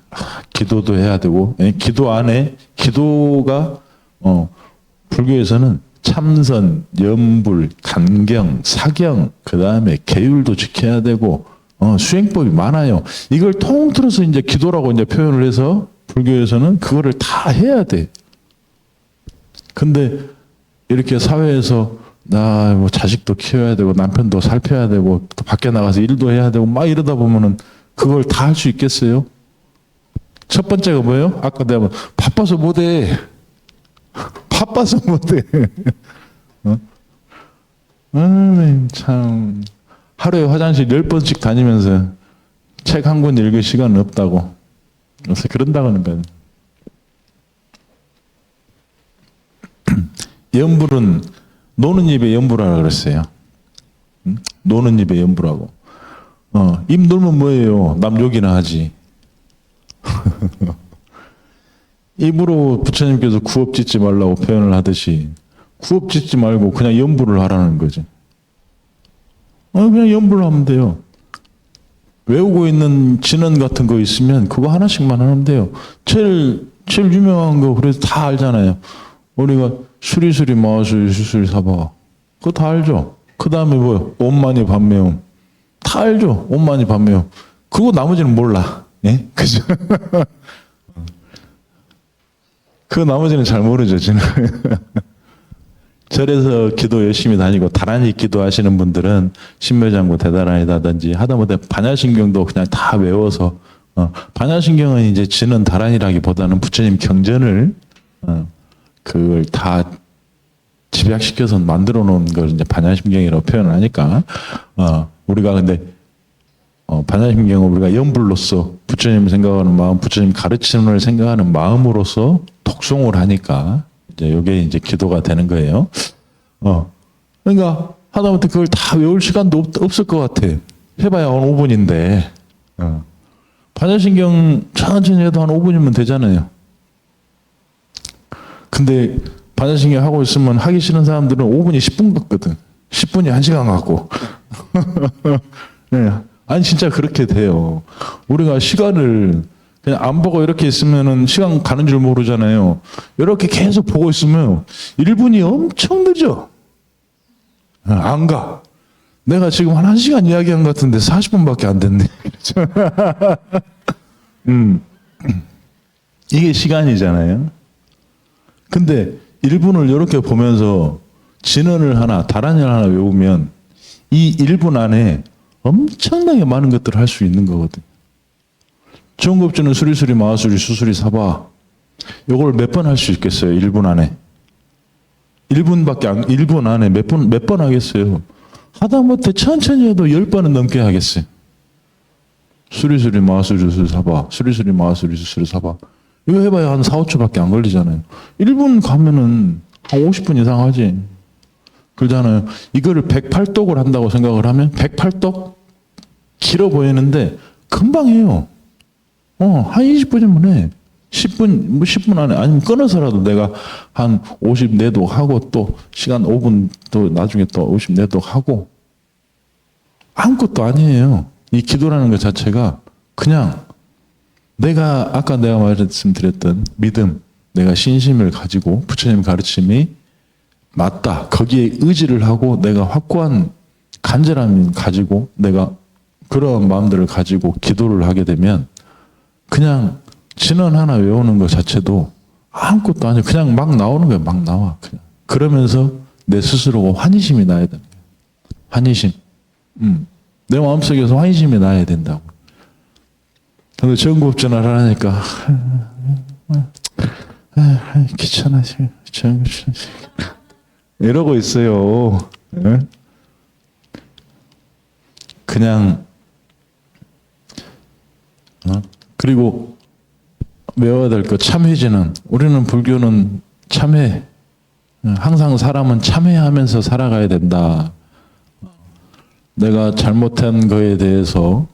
기도도 해야 되고, 기도 안에, 기도가, 불교에서는 참선, 염불, 간경, 사경, 그 다음에 계율도 지켜야 되고, 수행법이 많아요. 이걸 통틀어서 이제 기도라고 이제 표현을 해서 불교에서는 그거를 다 해야 돼. 근데 이렇게 사회에서 나 뭐 자식도 키워야 되고 남편도 살펴야 되고 또 밖에 나가서 일도 해야 되고 막 이러다 보면은 그걸 다 할 수 있겠어요? 첫 번째가 뭐예요? 아까 내가 바빠서 못해. 바빠서 못해. 참. 하루에 화장실 10번씩 다니면서 책 한 권 읽을 시간은 없다고. 그래서 그런다고 하는 거예요. 염불은 노는 입에 염불하라 그랬어요. 노는 입에 염불하고. 입 놀면 뭐예요? 남 욕이나 하지. 입으로 부처님께서 구업 짓지 말라고 표현을 하듯이 구업 짓지 말고 그냥 염불을 하라는 거지. 그냥 염불을 하면 돼요. 외우고 있는 진언 같은 거 있으면 그거 하나씩만 하면 돼요. 제일 유명한 거 그래서 다 알잖아요. 우리가 수리수리 마수리 수수리 사바 그거 다 알죠. 그 다음에 뭐요? 온만이 반매움 다 알죠. 온만이 반매움 그거 나머지는 몰라. 예? 그죠? 그 나머지는 잘 모르죠. 지금. 절에서 기도 열심히 다니고 다란히 기도하시는 분들은 신묘장구 대다란이라든지 하다못해 반야신경도 그냥 다 외워서 반야신경은 이제 지는 다란이라기보다는 부처님 경전을 그걸 다 집약시켜서 만들어 놓은 걸 이제 반야신경이라고 표현을 하니까 우리가 근데 반야심경은 우리가 연불로서 부처님 생각하는 마음, 부처님 가르치는 걸 생각하는 마음으로서 독송을 하니까 이제 이게 이제 기도가 되는 거예요. 그러니까 하다못해 그걸 다 외울 시간도 없을 것 같아. 해봐야 한 5분인데. 반야심경 천천히 해도 한 5분이면 되잖아요. 근데 반야심경 하고 있으면 하기 싫은 사람들은 5분이 10분 같거든. 10분이 1시간 같고. 네. 아니 진짜 그렇게 돼요. 우리가 시간을 그냥 안 보고 이렇게 있으면은 시간 가는 줄 모르잖아요. 이렇게 계속 보고 있으면 1분이 엄청 늦어. 안 가. 내가 지금 한 1시간 이야기한 것 같은데 40분밖에 안 됐네. 이게 시간이잖아요. 근데 1분을 이렇게 보면서 진언을 하나, 다란을 하나 외우면 이 1분 안에 엄청나게 많은 것들을 할 수 있는 거거든. 중급주는 수리수리, 마하수리, 수수리, 사바. 요걸 몇 번 할 수 있겠어요? 1분 안에. 1분 안에 몇 번 하겠어요? 하다못해 천천히 해도 10번은 넘게 하겠어요. 수리수리, 마하수리, 수수리, 사바. 수리수리, 마하수리, 수수리, 사바. 이거 해봐야 한 4, 5초밖에 안 걸리잖아요. 1분 가면은 한 50분 이상 하지. 그러잖아요. 이거를 108독을 한다고 생각을 하면 108독 길어 보이는데 금방 해요. 한 20분이면 해. 10분 안에 아니면 끊어서라도 내가 한 54독 하고 또 시간 5분 또 나중에 또 54독 하고 아무것도 아니에요. 이 기도라는 것 자체가 그냥 아까 내가 말씀드렸던 믿음, 내가 신심을 가지고 부처님 가르침이 맞다. 거기에 의지를 하고 내가 확고한 간절함을 가지고 내가 그런 마음들을 가지고 기도를 하게 되면 그냥 진언 하나 외우는 것 자체도 아무것도 아니에요. 그냥 막 나오는 거예요. 막 나와. 그냥. 그러면서 내 스스로가 환희심이 나야 되는 거예요. 환희심. 내 마음속에서 환희심이 나야 된다고. 근데 전구업전화를 하니까 귀찮아. 이러고 있어요. 그냥 그리고 외워야 될 것 참회지는 우리는 불교는 참회. 항상 사람은 참회하면서 살아가야 된다. 내가 잘못한 거에 대해서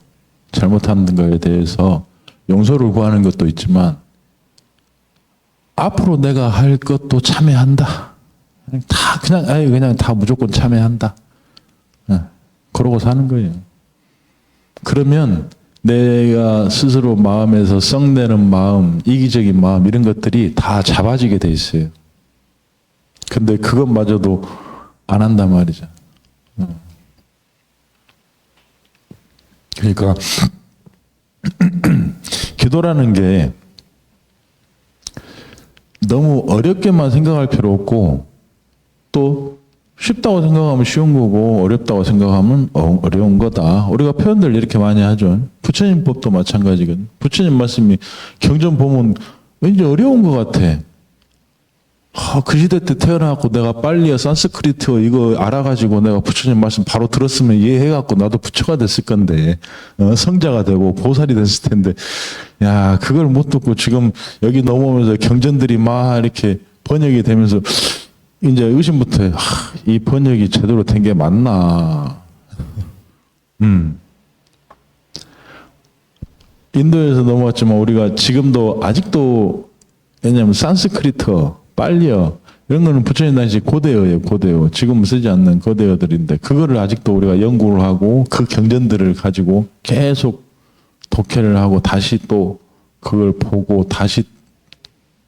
용서를 구하는 것도 있지만 앞으로 내가 할 것도 참회한다. 그냥 다 무조건 참회한다. 그러고 사는 거예요. 그러면 내가 스스로 마음에서 썩내는 마음, 이기적인 마음 이런 것들이 다 잡아지게 돼 있어요. 근데 그것마저도 안 한단 말이죠. 그러니까 기도라는 게 너무 어렵게만 생각할 필요 없고 또 쉽다고 생각하면 쉬운 거고 어렵다고 생각하면 어려운 거다. 우리가 표현들 이렇게 많이 하죠. 부처님 법도 마찬가지거든. 부처님 말씀이 경전 보면 왠지 어려운 것 같아. 그 시대 때 태어나고 내가 빨리 산스크리트어 이거 알아가지고 내가 부처님 말씀 바로 들었으면 이해해갖고 나도 부처가 됐을 건데 성자가 되고 보살이 됐을 텐데 야 그걸 못 듣고 지금 여기 넘어오면서 경전들이 막 이렇게 번역이 되면서 이제 의심부터 해. 이 번역이 제대로 된 게 맞나? 인도에서 넘어왔지만 우리가 지금도 아직도 왜냐하면 산스크리트어, 빨리어 이런 거는 부처님 당시 고대어예요. 고대어. 지금 쓰지 않는 고대어들인데 그거를 아직도 우리가 연구를 하고 그 경전들을 가지고 계속 독해를 하고 다시 또 그걸 보고 다시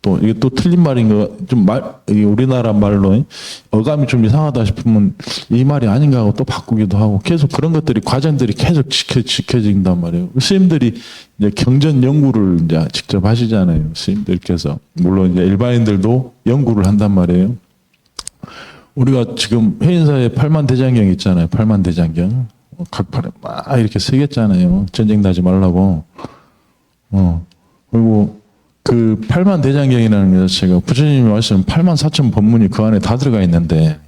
또 이게 또 틀린 말인 거 좀 우리나라 말로 어감이 좀 이상하다 싶으면 이 말이 아닌가 하고 또 바꾸기도 하고 계속 그런 것들이 과정들이 계속 지켜진단 말이에요. 스님들이 이제 경전 연구를 이제 직접 하시잖아요. 스님들께서 물론 이제 일반인들도 연구를 한단 말이에요. 우리가 지금 해인사에 팔만대장경 있잖아요. 팔만대장경 각 팔에 막 이렇게 새겼잖아요. 전쟁 나지 말라고. 그리고 그 8만 대장경이라는 것 자체가 부처님이 말씀 8만 4천 법문이 그 안에 다 들어가 있는데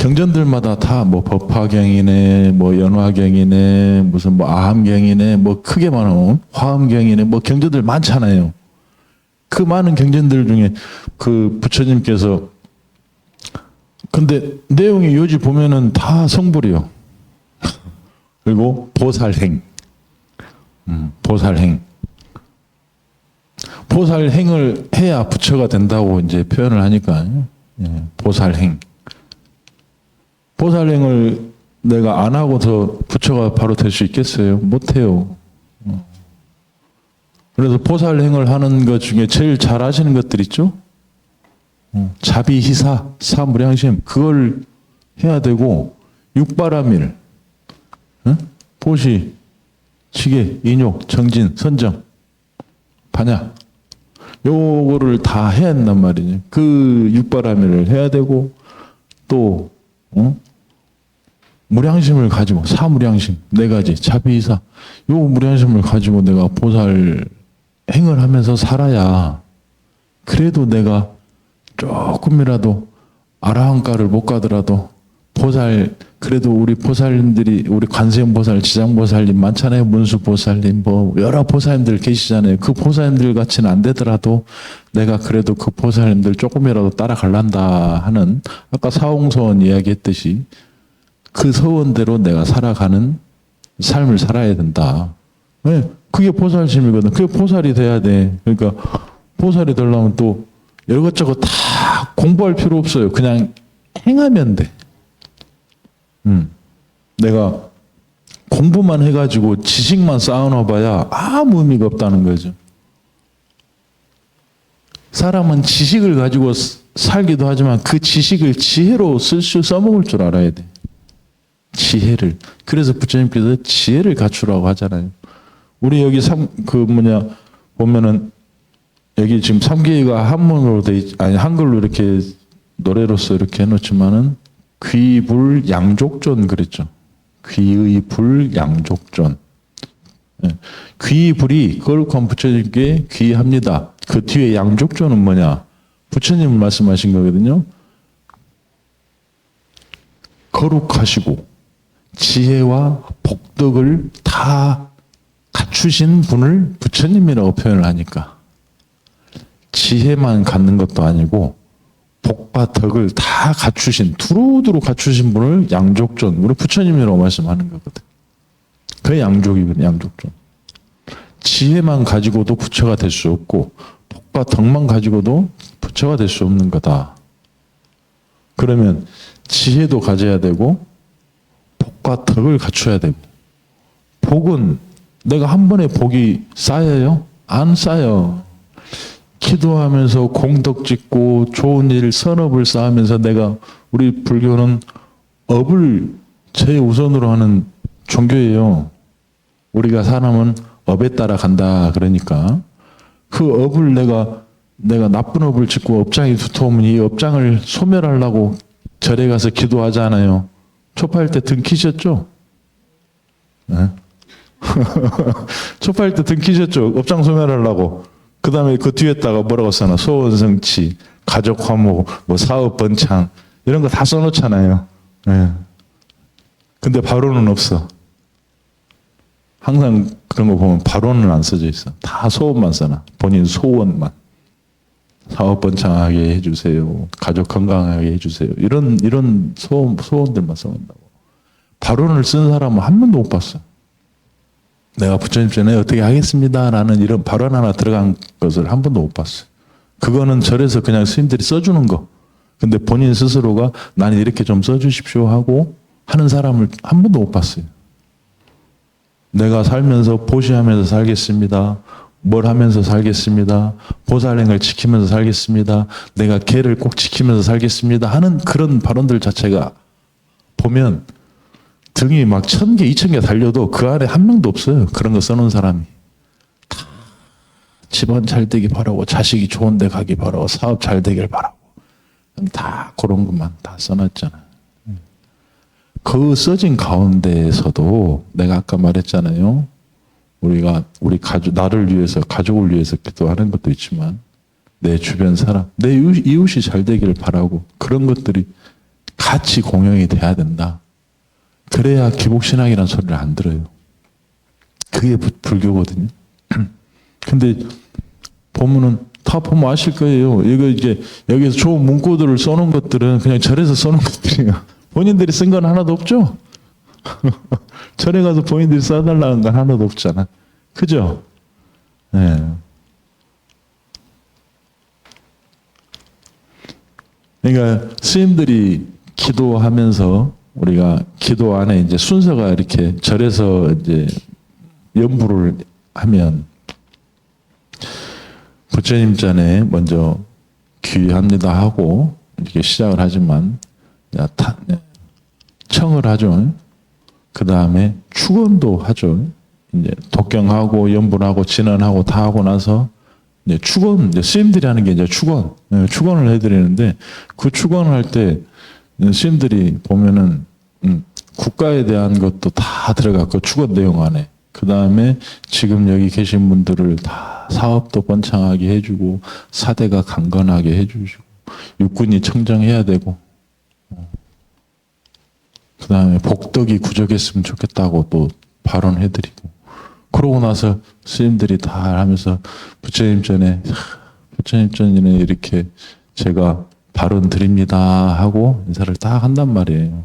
경전들마다 다 뭐 법화경이네, 뭐 연화경이네, 무슨 뭐 아함경이네, 뭐 크게 말하면 화엄경이네, 뭐 경전들 많잖아요. 그 많은 경전들 중에 그 부처님께서 근데 내용이 요지 보면은 다 성불이요. 그리고 보살행, 보살행. 보살행을 해야 부처가 된다고 이제 표현을 하니까, 예, 보살행. 보살행을 내가 안 하고서 부처가 바로 될 수 있겠어요? 못해요. 그래서 보살행을 하는 것 중에 제일 잘 하시는 것들 있죠? 자비희사, 사무량심, 그걸 해야 되고, 육바라밀, 보시, 치계, 인욕, 정진, 선정, 반야. 요거를 다 해야 한단 말이지. 그 육바라밀을 해야 되고, 또, 무량심을 가지고, 사무량심, 네 가지, 자비희사, 요 무량심을 가지고 내가 보살 행을 하면서 살아야, 그래도 내가 조금이라도 아라한가를 못 가더라도 보살, 그래도 우리 보살님들이, 우리 관세음보살, 지장보살님 많잖아요. 문수보살님, 뭐 여러 보살님들 계시잖아요. 그 보살님들 같이는 안 되더라도 내가 그래도 그 보살님들 조금이라도 따라갈란다 하는, 아까 사홍서원 이야기했듯이 그 서원대로 내가 살아가는 삶을 살아야 된다. 네, 그게 보살심이거든. 그게 보살이 돼야 돼. 그러니까 보살이 되려면 또 이것저것 다 공부할 필요 없어요. 그냥 행하면 돼. 내가 공부만 해가지고 지식만 쌓아놔봐야 아무 의미가 없다는 거죠. 사람은 지식을 가지고 살기도 하지만 그 지식을 지혜로 써먹을 줄 알아야 돼. 지혜를. 그래서 부처님께서 지혜를 갖추라고 하잖아요. 우리 여기 보면은 여기 지금 삼계가 한문으로 한글로 이렇게 노래로서 이렇게 해놓지만은 귀불 양족존 그랬죠. 귀의 불 양족존. 귀불이 거룩한 부처님께 귀합니다. 그 뒤에 양족존은 뭐냐? 부처님 말씀하신 거거든요. 거룩하시고 지혜와 복덕을 다 갖추신 분을 부처님이라고 표현을 하니까 지혜만 갖는 것도 아니고 복과 덕을 다 갖추신, 두루두루 갖추신 분을 양족존, 우리 부처님이라고 말씀하는 거거든. 그 양족이거든, 양족존. 지혜만 가지고도 부처가 될 수 없고 복과 덕만 가지고도 부처가 될 수 없는 거다. 그러면 지혜도 가져야 되고 복과 덕을 갖춰야 되고, 복은 내가 한 번에 복이 쌓여요? 안 쌓여. 기도하면서 공덕 짓고 좋은 일, 선업을 쌓으면서 내가, 우리 불교는 업을 제우선으로 하는 종교예요. 우리가 사람은 업에 따라 간다 그러니까 그 업을 내가 나쁜 업을 짓고 업장이 두터우면 이 업장을 소멸하려고 절에 가서 기도하잖아요. 초파할 때 등 키셨죠? 네? 초파할 때 등 키셨죠? 업장 소멸하려고. 그 다음에 그 뒤에다가 뭐라고 써놔? 소원성취, 가족화목, 뭐 사업번창, 이런 거 다 써놓잖아요. 네. 근데 바로는 없어. 항상 그런 거 보면 바로는 안 써져 있어. 다 소원만 써놔. 본인 소원만. 사업번창하게 해주세요. 가족 건강하게 해주세요. 이런 소원들만 써놓는다고. 바로는 쓴 사람은 한 번도 못 봤어. 내가 부처님 전에 어떻게 하겠습니다라는 이런 발언 하나 들어간 것을 한 번도 못 봤어요. 그거는 절에서 그냥 스님들이 써주는 거. 근데 본인 스스로가 나는 이렇게 좀 써주십시오 하고 하는 사람을 한 번도 못 봤어요. 내가 살면서 보시하면서 살겠습니다. 뭘 하면서 살겠습니다. 보살행을 지키면서 살겠습니다. 내가 계를 꼭 지키면서 살겠습니다 하는 그런 발언들 자체가 보면 등이 막 1000개, 2000개 달려도 그 안에 한 명도 없어요. 그런 거 써놓은 사람이. 다 집안 잘 되기 바라고, 자식이 좋은 데 가기 바라고, 사업 잘 되길 바라고. 다 그런 것만 다 써놨잖아요. 그 써진 가운데에서도 내가 아까 말했잖아요. 우리가 우리 가족, 나를 위해서, 가족을 위해서 기도하는 것도 있지만 내 주변 사람, 내 이웃이 잘 되기를 바라고, 그런 것들이 같이 공용이 돼야 된다. 그래야 기복신앙이라는 소리를 안 들어요. 그게 불교거든요. 근데 보면은 다 보면 아실 거예요. 이거 이제 여기서 좋은 문구들을 써놓은 것들은 그냥 절에서 써놓은 것들이에요. 본인들이 쓴 건 하나도 없죠? 절에 가서 본인들이 써달라는 건 하나도 없잖아. 그죠? 네. 그러니까 스님들이 기도하면서 우리가 기도 안에 이제 순서가 이렇게 절에서 이제 연부를 하면 부처님 전에 먼저 귀합니다 하고 이렇게 시작을 하지만 청을 하죠. 그 다음에 축원도 하죠. 이제 독경하고 연분하고 진언하고 다 하고 나서 이제 축원, 이제 스님들이 하는 게 이제 축원, 축원을 해드리는데 그 축원을 할 때 스님들이 보면은 국가에 대한 것도 다 들어갔고 축원 내용 안에. 그 다음에 지금 여기 계신 분들을 다 사업도 번창하게 해주고 사대가 강건하게 해주시고 육군이 청정해야 되고 그 다음에 복덕이 구족했으면 좋겠다고 또 발언해드리고 그러고 나서 스님들이 다 하면서 부처님 전에 이렇게 제가 발언 드립니다 하고 인사를 딱 한단 말이에요.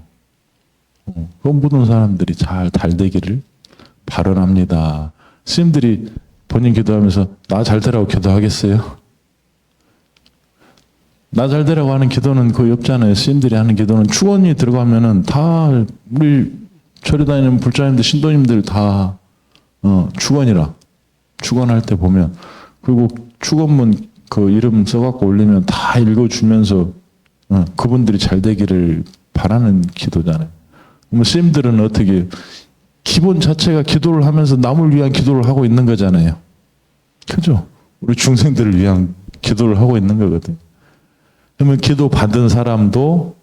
그 모든 사람들이 잘 되기를 발언합니다. 스님들이 본인 기도하면서 나 잘 되라고 기도하겠어요? 나 잘 되라고 하는 기도는 거의 없잖아요. 스님들이 하는 기도는 축원이 들어가면은 다 우리 절에 다니는 불자님들 신도님들 다 축원이라 축원할 때 보면 그리고 축원문 그 이름 써갖고 올리면 다 읽어주면서 그분들이 잘 되기를 바라는 기도잖아요. 그러면 스님들은 어떻게 기본 자체가 기도를 하면서 남을 위한 기도를 하고 있는 거잖아요. 그죠? 우리 중생들을 위한 기도를 하고 있는 거거든요. 그러면 기도 받은 사람도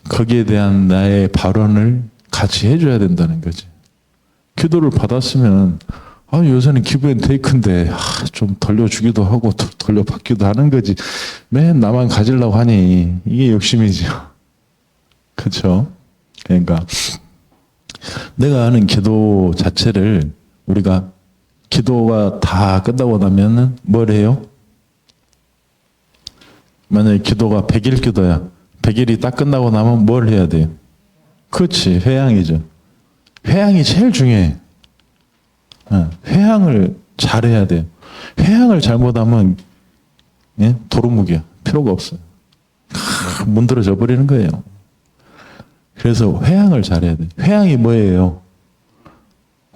거기에 대한 나의 발언을 같이 해줘야 된다는 거지. 기도를 받았으면 요새는 기브앤테이크인데 좀 돌려주기도 하고 돌려받기도 하는 거지. 맨 나만 가지려고 하니 이게 욕심이죠. 그렇죠? 그러니까 내가 하는 기도 자체를 우리가 기도가 다 끝나고 나면은 뭘 해요? 만약에 기도가 100일 기도야. 100일이 딱 끝나고 나면 뭘 해야 돼요? 그렇지. 회향이죠. 회향이 제일 중요해. 회향을 잘해야 돼요. 회향을 잘못하면 도루묵이야. 필요가 없어요. 문드러져 버리는 거예요. 그래서 회향을 잘해야 돼. 회향이 뭐예요?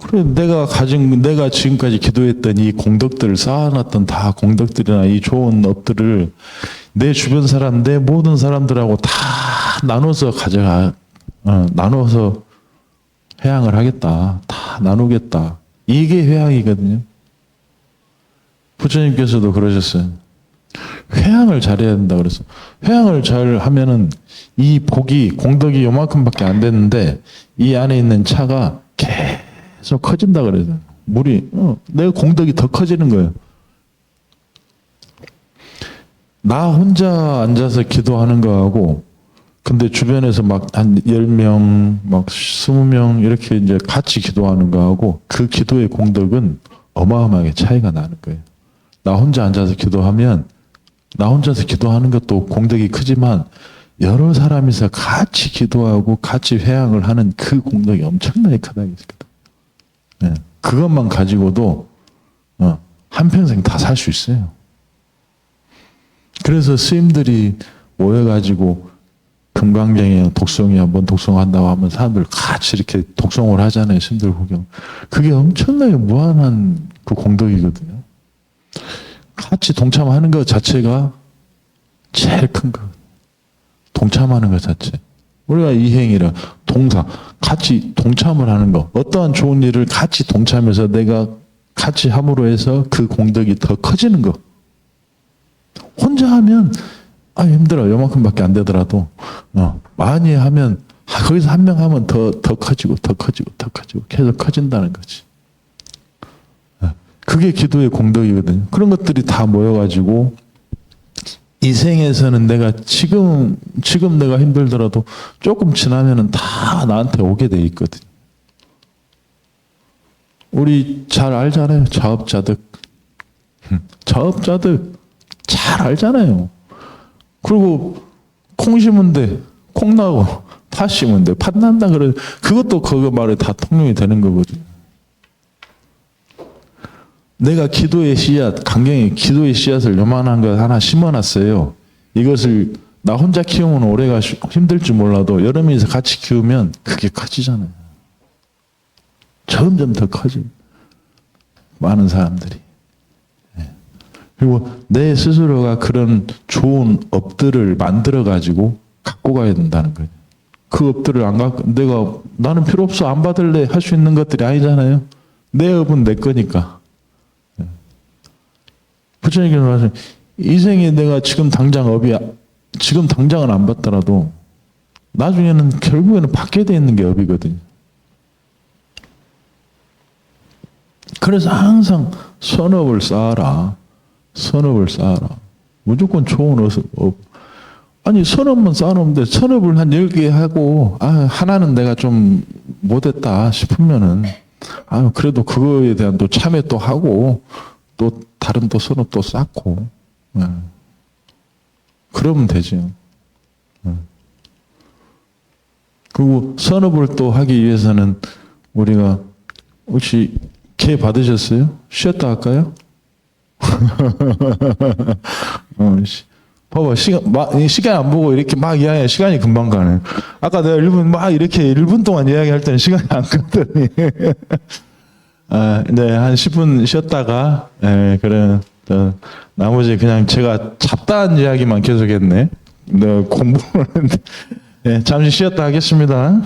그래, 내가 지금까지 기도했던 이 공덕들을 쌓아놨던 다 공덕들이나 이 좋은 업들을 내 주변 사람, 내 모든 사람들하고 다 나눠서 나눠서 회향을 하겠다. 다 나누겠다. 이게 회향이거든요. 부처님께서도 그러셨어요. 회향을 잘해야 된다 그래서 회향을 잘 하면은 이 복이 공덕이 요만큼밖에 안 되는데 이 안에 있는 차가 계속 커진다 그래서 물이 내 공덕이 더 커지는 거예요. 나 혼자 앉아서 기도하는 거하고 근데 주변에서 막 한 10명, 막 20명 이렇게 이제 같이 기도하는 거하고 그 기도의 공덕은 어마어마하게 차이가 나는 거예요. 나 혼자 앉아서 기도하면 나 혼자서 기도하는 것도 공덕이 크지만 여러 사람이서 같이 기도하고 같이 회향을 하는 그 공덕이 엄청나게 크다고 했거든. 네. 그것만 가지고도 한평생 다 살 수 있어요. 그래서 스님들이 모여가지고 금강경이야 독송이야 뭔 독송한다고 하면 사람들 같이 이렇게 독송을 하잖아요. 스님들 구경. 그게 엄청나게 무한한 그 공덕이거든요. 같이 동참하는 것 자체가 제일 큰 거. 동참하는 것 자체. 우리가 이행이라 동상, 같이 동참을 하는 거. 어떠한 좋은 일을 같이 동참해서 내가 같이 함으로 해서 그 공덕이 더 커지는 거. 혼자 하면 힘들어. 요만큼밖에 안 되더라도 많이 하면 거기서 한 명 하면 더 커지고 계속 커진다는 거지. 그게 기도의 공덕이거든요. 그런 것들이 다 모여가지고 이 생에서는 내가 지금 내가 힘들더라도 조금 지나면은 다 나한테 오게 돼 있거든. 우리 잘 알잖아요. 자업자득. 자업자득 잘 알잖아요. 그리고 콩 심은 데 콩 나고 팥 심은 데 팥 난다 그래. 그것도 그거 말에 다 통용이 되는 거거든. 내가 기도의 씨앗, 강경에 기도의 씨앗을 요만한 거 하나 심어놨어요. 이것을 나 혼자 키우면 올해가 힘들지 몰라도 여름에서 같이 키우면 그게 커지잖아요. 점점 더 커져. 많은 사람들이. 그리고 내 스스로가 그런 좋은 업들을 만들어 가지고 갖고 가야 된다는 거예요. 그 업들을 안 갖고 나는 필요 없어 안 받을래 할 수 있는 것들이 아니잖아요. 내 업은 내 거니까. 부처님께서 말씀 이 생에 내가 지금 당장은 안 받더라도 나중에는 결국에는 받게 돼 있는 게 업이거든요. 그래서 항상 선업을 쌓아라. 선업을 쌓아라. 무조건 좋은 업. 아니 선업만 쌓아놓는데 선업을 한 10개 하고 하나는 내가 좀 못했다 싶으면은 그래도 그거에 대한 또 참여 또 하고 또 다른 또 선업 또 쌓고 그러면 되죠. 그리고 선업을 또 하기 위해서는 우리가 혹시 개 받으셨어요? 쉬었다 할까요? 봐봐, 시간 안 보고 이렇게 막 이야기해. 시간이 금방 가네. 아까 내가 1분 막 이렇게 1분 동안 이야기할 때는 시간이 안 가더니. 네, 한 10분 쉬었다가, 그래. 나머지 그냥 제가 잡다한 이야기만 계속했네. 공부하는데. 네, 잠시 쉬었다 하겠습니다.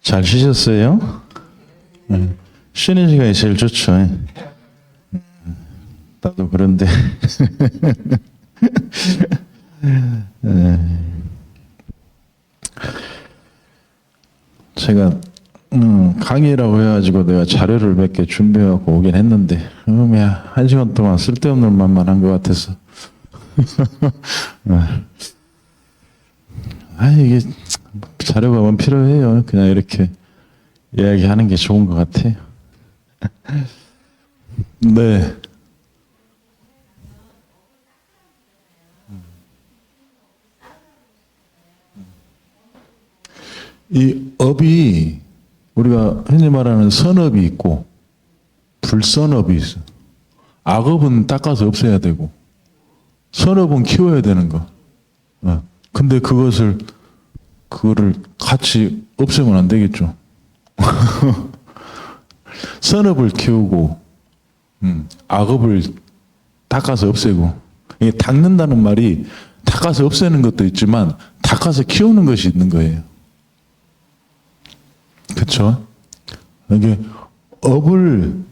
잘 쉬셨어요? 쉬는 시간이 제일 좋죠. 나도 그런데. 제가 강의라고 해가지고 내가 자료를 몇 개 준비하고 오긴 했는데 그냥 1시간 동안 쓸데없는 말만 한 것 같아서 이게 자료가 뭐 필요해요. 그냥 이렇게 이야기하는 게 좋은 것 같아요. 네. 이 업이 우리가 흔히 말하는 선업이 있고 불선업이 있어. 악업은 닦아서 없애야 되고 선업은 키워야 되는 거. 근데 그거를 같이 없애면 안 되겠죠. 선업을 키우고 악업을 닦아서 없애고. 이게 닦는다는 말이 닦아서 없애는 것도 있지만 닦아서 키우는 것이 있는 거예요. 그렇죠? 이게 업을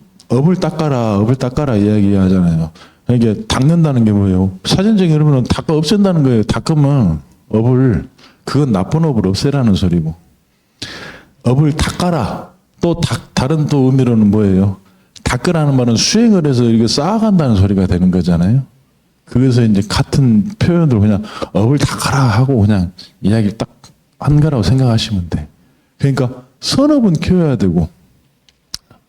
닦아라 이야기하잖아요. 이게 닦는다는 게 뭐예요? 사전적인 흐름은 닦아 없앤다는 거예요. 닦으면 업을 그건 나쁜 업을 없애라는 소리고 업을 닦아라 또 다른 또 의미로는 뭐예요? 닦으라는 말은 수행을 해서 이렇게 쌓아간다는 소리가 되는 거잖아요. 그래서 이제 같은 표현으로 그냥 업을 닦아라 하고 그냥 이야기를 딱 한 거라고 생각하시면 돼. 그러니까 선업은 키워야 되고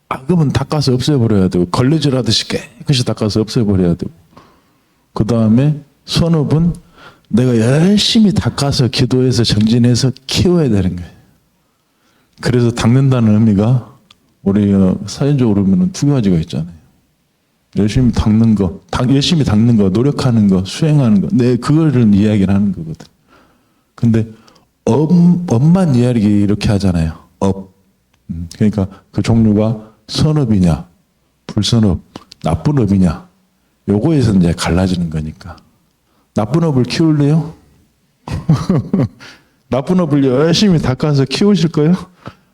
악업은 닦아서 없애버려야 되고 걸레질하듯이 깨끗이 닦아서 없애버려야 되고 그 다음에 선업은 내가 열심히 닦아서 기도해서 정진해서 키워야 되는 거예요. 그래서 닦는다는 의미가 우리 사회적으로 보면 두 가지가 있잖아요. 열심히 닦는 거, 노력하는 거, 수행하는 거. 그거를 이야기를 하는 거거든. 근데 업만 이야기 이렇게 하잖아요. 업. 그러니까 그 종류가 선업이냐, 불선업, 나쁜 업이냐. 요거에서 이제 갈라지는 거니까. 나쁜 업을 키울래요? 나쁜 업을 열심히 닦아서 키우실 거예요?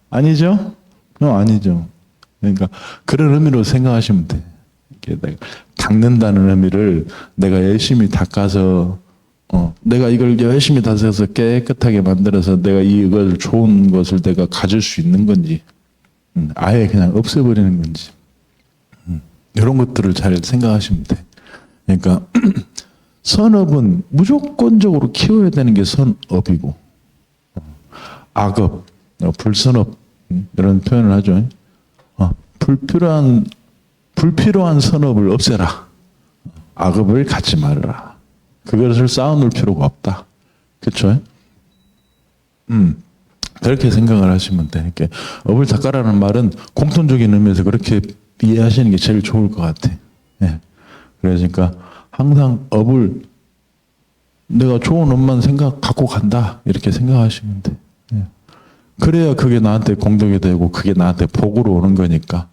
아니죠? 아니죠. 그러니까 그런 의미로 생각하시면 돼. 닦는다는 의미를 내가 열심히 닦아서 내가 이걸 열심히 다져서 깨끗하게 만들어서 내가 이걸 좋은 것을 내가 가질 수 있는 건지 아예 그냥 없애버리는 건지 이런 것들을 잘 생각하시면 돼. 그러니까 선업은 무조건적으로 키워야 되는 게 선업이고 악업, 불선업 이런 표현을 하죠. 불필요한 선업을 없애라. 악업을 갖지 말아라. 그것을 쌓아놓을 필요가 없다. 그렇죠? 그렇게 생각을 하시면 돼. 이렇게 업을 닦아라는 말은 공통적인 의미에서 그렇게 이해하시는 게 제일 좋을 것 같아. 예. 그러니까 항상 업을 내가 좋은 업만 갖고 간다 이렇게 생각하시면 돼. 예. 그래야 그게 나한테 공덕이 되고 그게 나한테 복으로 오는 거니까.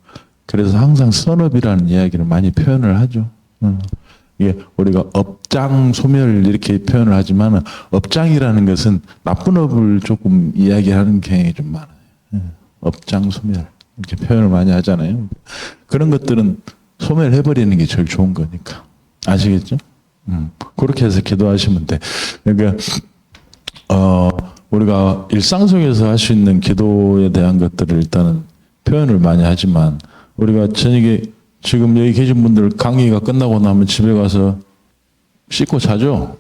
그래서 항상 선업이라는 이야기를 많이 표현을 하죠. 이게 우리가 업장 소멸 이렇게 표현을 하지만 업장이라는 것은 나쁜 업을 조금 이야기하는 경향이 좀 많아요. 업장 소멸 이렇게 표현을 많이 하잖아요. 그런 것들은 소멸해버리는 게 제일 좋은 거니까 아시겠죠? 그렇게 해서 기도하시면 돼. 그러니까 우리가 일상 속에서 할 수 있는 기도에 대한 것들을 일단은 표현을 많이 하지만 우리가 저녁에 지금 여기 계신 분들 강의가 끝나고 나면 집에 가서 씻고 자죠?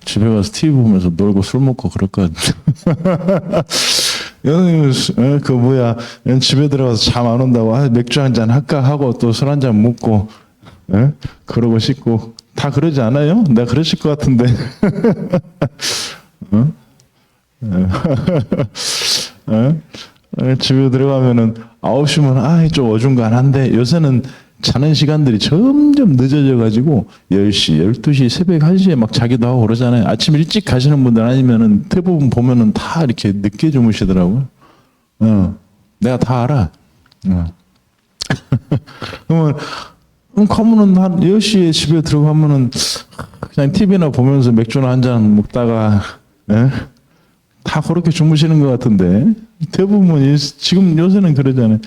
집에 가서 TV 보면서 놀고 술 먹고 그럴 거 같아요. 집에 들어가서 잠 안 온다고 맥주 한잔 할까 하고 또 술 한잔 먹고 그러고 씻고 다 그러지 않아요? 내가 그러실 것 같은데. 집에 들어가면은 9시면 좀 어중간한데 요새는 자는 시간들이 점점 늦어져 가지고 10시, 12시, 새벽 1시에 막 자기도 하고 그러잖아요. 아침 일찍 가시는 분들 아니면은 대부분 보면은 다 이렇게 늦게 주무시더라고요. 내가 다 알아. 그러면 한 10시에 집에 들어가면은 그냥 TV나 보면서 맥주나 한 잔 먹다가 예? 다 그렇게 주무시는 것 같은데 대부분 지금 요새는 그러잖아요.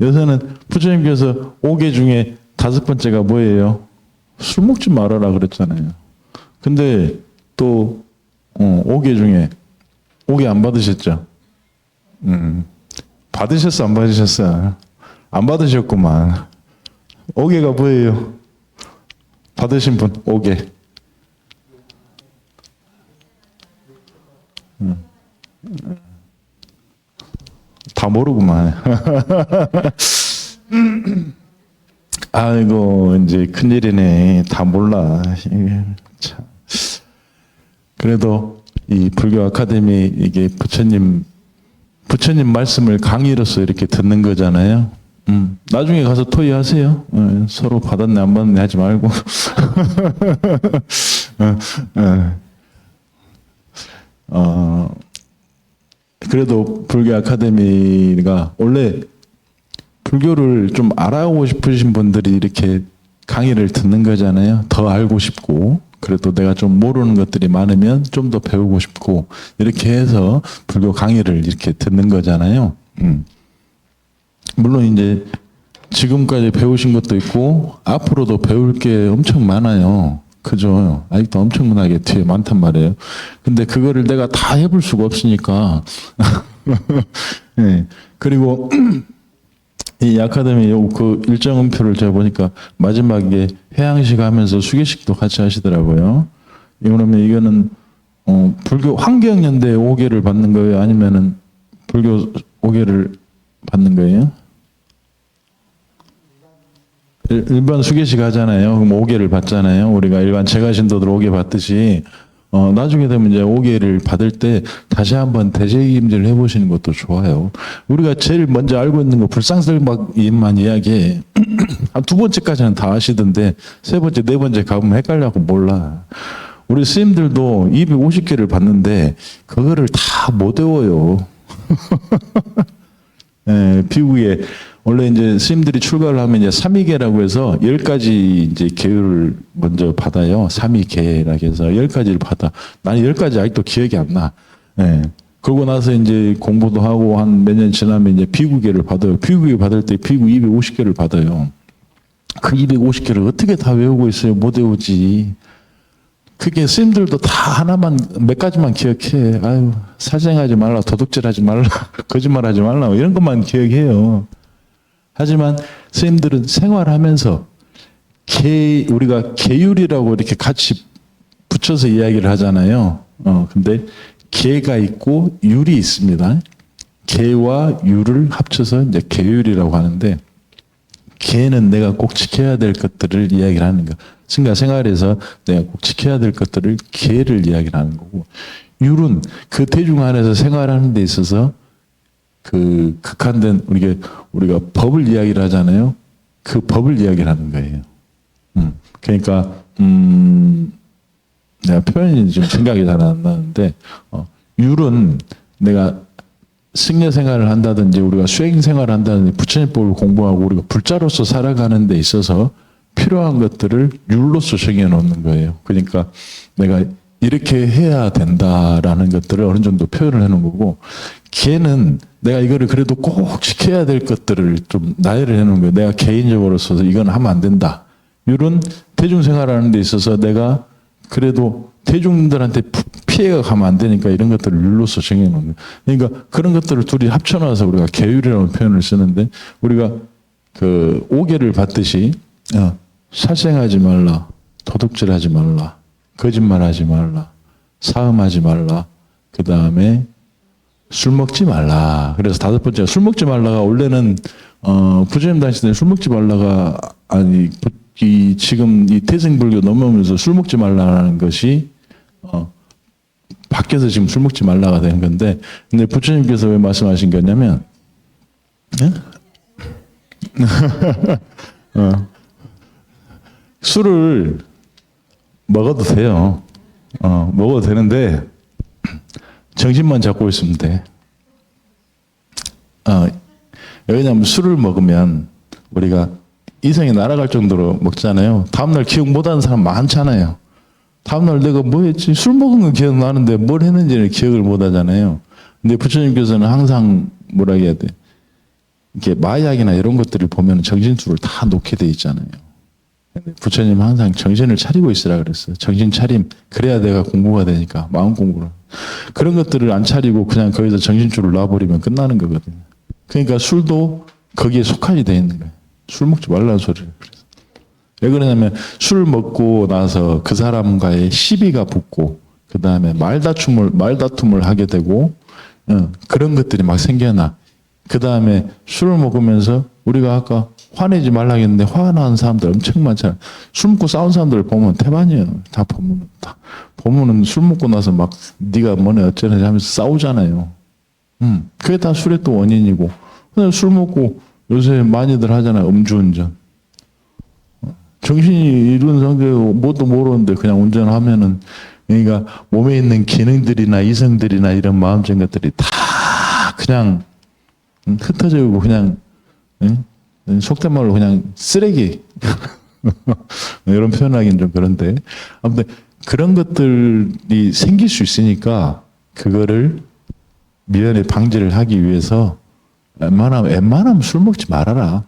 요새는 부처님께서 5개 중에 5번째가 뭐예요? 술 먹지 말아라 그랬잖아요. 근데 또 5개 중에 5개 안 받으셨죠? 받으셨어 안 받으셨어? 안 받으셨구만. 5개가 뭐예요? 받으신 분 5개. 다 모르구만. 아이고 이제 큰일이네. 다 몰라. 참. 그래도 이 불교 아카데미 이게 부처님 말씀을 강의로서 이렇게 듣는 거잖아요. 나중에 가서 토의하세요. 서로 받았네 안 받았네 하지 말고. 그래도 불교 아카데미가 원래 불교를 좀 알아보고 싶으신 분들이 이렇게 강의를 듣는 거잖아요. 더 알고 싶고, 그래도 내가 좀 모르는 것들이 많으면 좀 더 배우고 싶고, 이렇게 해서 불교 강의를 이렇게 듣는 거잖아요. 물론 이제 지금까지 배우신 것도 있고, 앞으로도 배울 게 엄청 많아요. 그죠? 아직도 엄청나게 뒤에 많단 말이에요. 근데 그거를 내가 다 해볼 수가 없으니까. 네. 그리고 이 아카데미 그 일정음표를 제가 보니까 마지막에 해양식 하면서 수계식도 같이 하시더라고요. 그러면 이거는 불교 환경연대 5개를 받는 거예요? 아니면은 불교 5개를 받는 거예요? 일반 수계식 하잖아요. 그럼 5개를 받잖아요. 우리가 일반 제가신도들 5개 받듯이 나중에 되면 이제 5개를 받을 때 다시 한번 대제임질을 해보시는 것도 좋아요. 우리가 제일 먼저 알고 있는 거 불상설만 이야기해. 한 2번째까지는 다 아시던데 3번째, 4번째 가보면 헷갈려고 몰라. 우리 스님들도 250개를 받는데 그거를 다 못 외워요. 예, 비구에 원래 이제 스님들이 출가를 하면 이제 삼위계라고 해서 10가지 이제 계율을 먼저 받아요. 삼위계라고 해서 10가지를 받아. 나는 10가지 아직도 기억이 안 나. 예. 그러고 나서 이제 공부도 하고 한 몇 년 지나면 이제 비구계를 받아요. 비구계 받을 때 비구 250개를 받아요. 그 250개를 어떻게 다 외우고 있어요? 못 외우지. 그게 스님들도 다 하나만 몇 가지만 기억해. 아유, 살생하지 말라, 도둑질하지 말라, 거짓말하지 말라 이런 것만 기억해요. 하지만 스님들은 생활하면서 우리가 계율이라고 이렇게 같이 붙여서 이야기를 하잖아요. 근데 계가 있고 율이 있습니다. 계와 율을 합쳐서 이제 계율이라고 하는데 계는 내가 꼭 지켜야 될 것들을 이야기를 하는 거. 그러니까 생활에서 내가 꼭 지켜야 될 것들을 계를 이야기를 하는 거고, 율은 그 대중 안에서 생활하는 데 있어서 그 극한된 우리가 법을 이야기를 하잖아요. 그 법을 이야기를 하는 거예요. 그러니까 내가 표현이 좀 생각이 잘 안 나는데 율은 내가 승려 생활을 한다든지 우리가 수행 생활을 한다든지 부처님법을 공부하고 우리가 불자로서 살아가는 데 있어서 필요한 것들을 율로서 정해 놓는 거예요. 그러니까 내가 이렇게 해야 된다라는 것들을 어느 정도 표현을 해 놓은 거고, 걔는 내가 이거를 그래도 꼭 지켜야 될 것들을 좀 나열을 해 놓은 거예요. 내가 개인적으로서 이건 하면 안 된다. 율은 대중생활하는 데 있어서 내가 그래도 대중들한테 피해가 가면 안 되니까 이런 것들을 율로서 정해 놓는 거예요. 그러니까 그런 것들을 둘이 합쳐놔서 우리가 계율이라는 표현을 쓰는데, 우리가 그 5개를 받듯이 살생하지 말라, 도둑질하지 말라, 거짓말하지 말라, 사음하지 말라, 그 다음에 술 먹지 말라. 그래서 5번째가 술 먹지 말라가 원래는 부처님 당시 때는 술 먹지 말라가 아니 지금 이 태생불교 넘어오면서 술 먹지 말라는 것이 바뀌어서 지금 술 먹지 말라가 되는 건데, 근데 부처님께서 왜 말씀하신 거냐면 술을 먹어도 돼요. 먹어도 되는데 정신만 잡고 있으면 돼. 왜냐하면 술을 먹으면 우리가 이성이 날아갈 정도로 먹잖아요. 다음날 기억 못하는 사람 많잖아요. 다음날 내가 뭐 했지? 술 먹은 건 기억나는데 뭘 했는지를 기억을 못 하잖아요. 근데 부처님께서는 항상 뭐라 해야 돼? 이렇게 마약이나 이런 것들을 보면 정신줄을 다 놓게 돼 있잖아요. 부처님 항상 정신을 차리고 있으라 그랬어요. 정신 차림. 그래야 내가 공부가 되니까. 마음 공부를. 그런 것들을 안 차리고 그냥 거기서 정신줄을 놔버리면 끝나는 거거든요. 그러니까 술도 거기에 속하게 돼 있는 거예요. 술 먹지 말라는 소리를. 그래서. 왜 그러냐면 술 먹고 나서 그 사람과의 시비가 붙고 그 다음에 말다툼을 하게 되고 그런 것들이 막 생겨나. 그 다음에 술을 먹으면서 우리가 아까 화내지 말라 했는데 화나는 사람들 엄청 많잖아요. 술 먹고 싸운 사람들 보면 태반이에요. 다 보면은 술 먹고 나서 막 네가 뭐네 어쩌네 하면서 싸우잖아요. 그게 다 술의 또 원인이고. 그냥 술 먹고 요새 많이들 하잖아요. 음주운전. 정신이 이룬 상태고 뭣도 모르는데 그냥 운전하면은 그러니까 몸에 있는 기능들이나 이성들이나 이런 마음적 것들이 다 그냥 흩어지고 그냥 속된 말로 그냥 쓰레기 이런 표현하기는 좀 그런데 아무튼 그런 것들이 생길 수 있으니까 그거를 미연에 방지를 하기 위해서 웬만하면 술 먹지 말아라.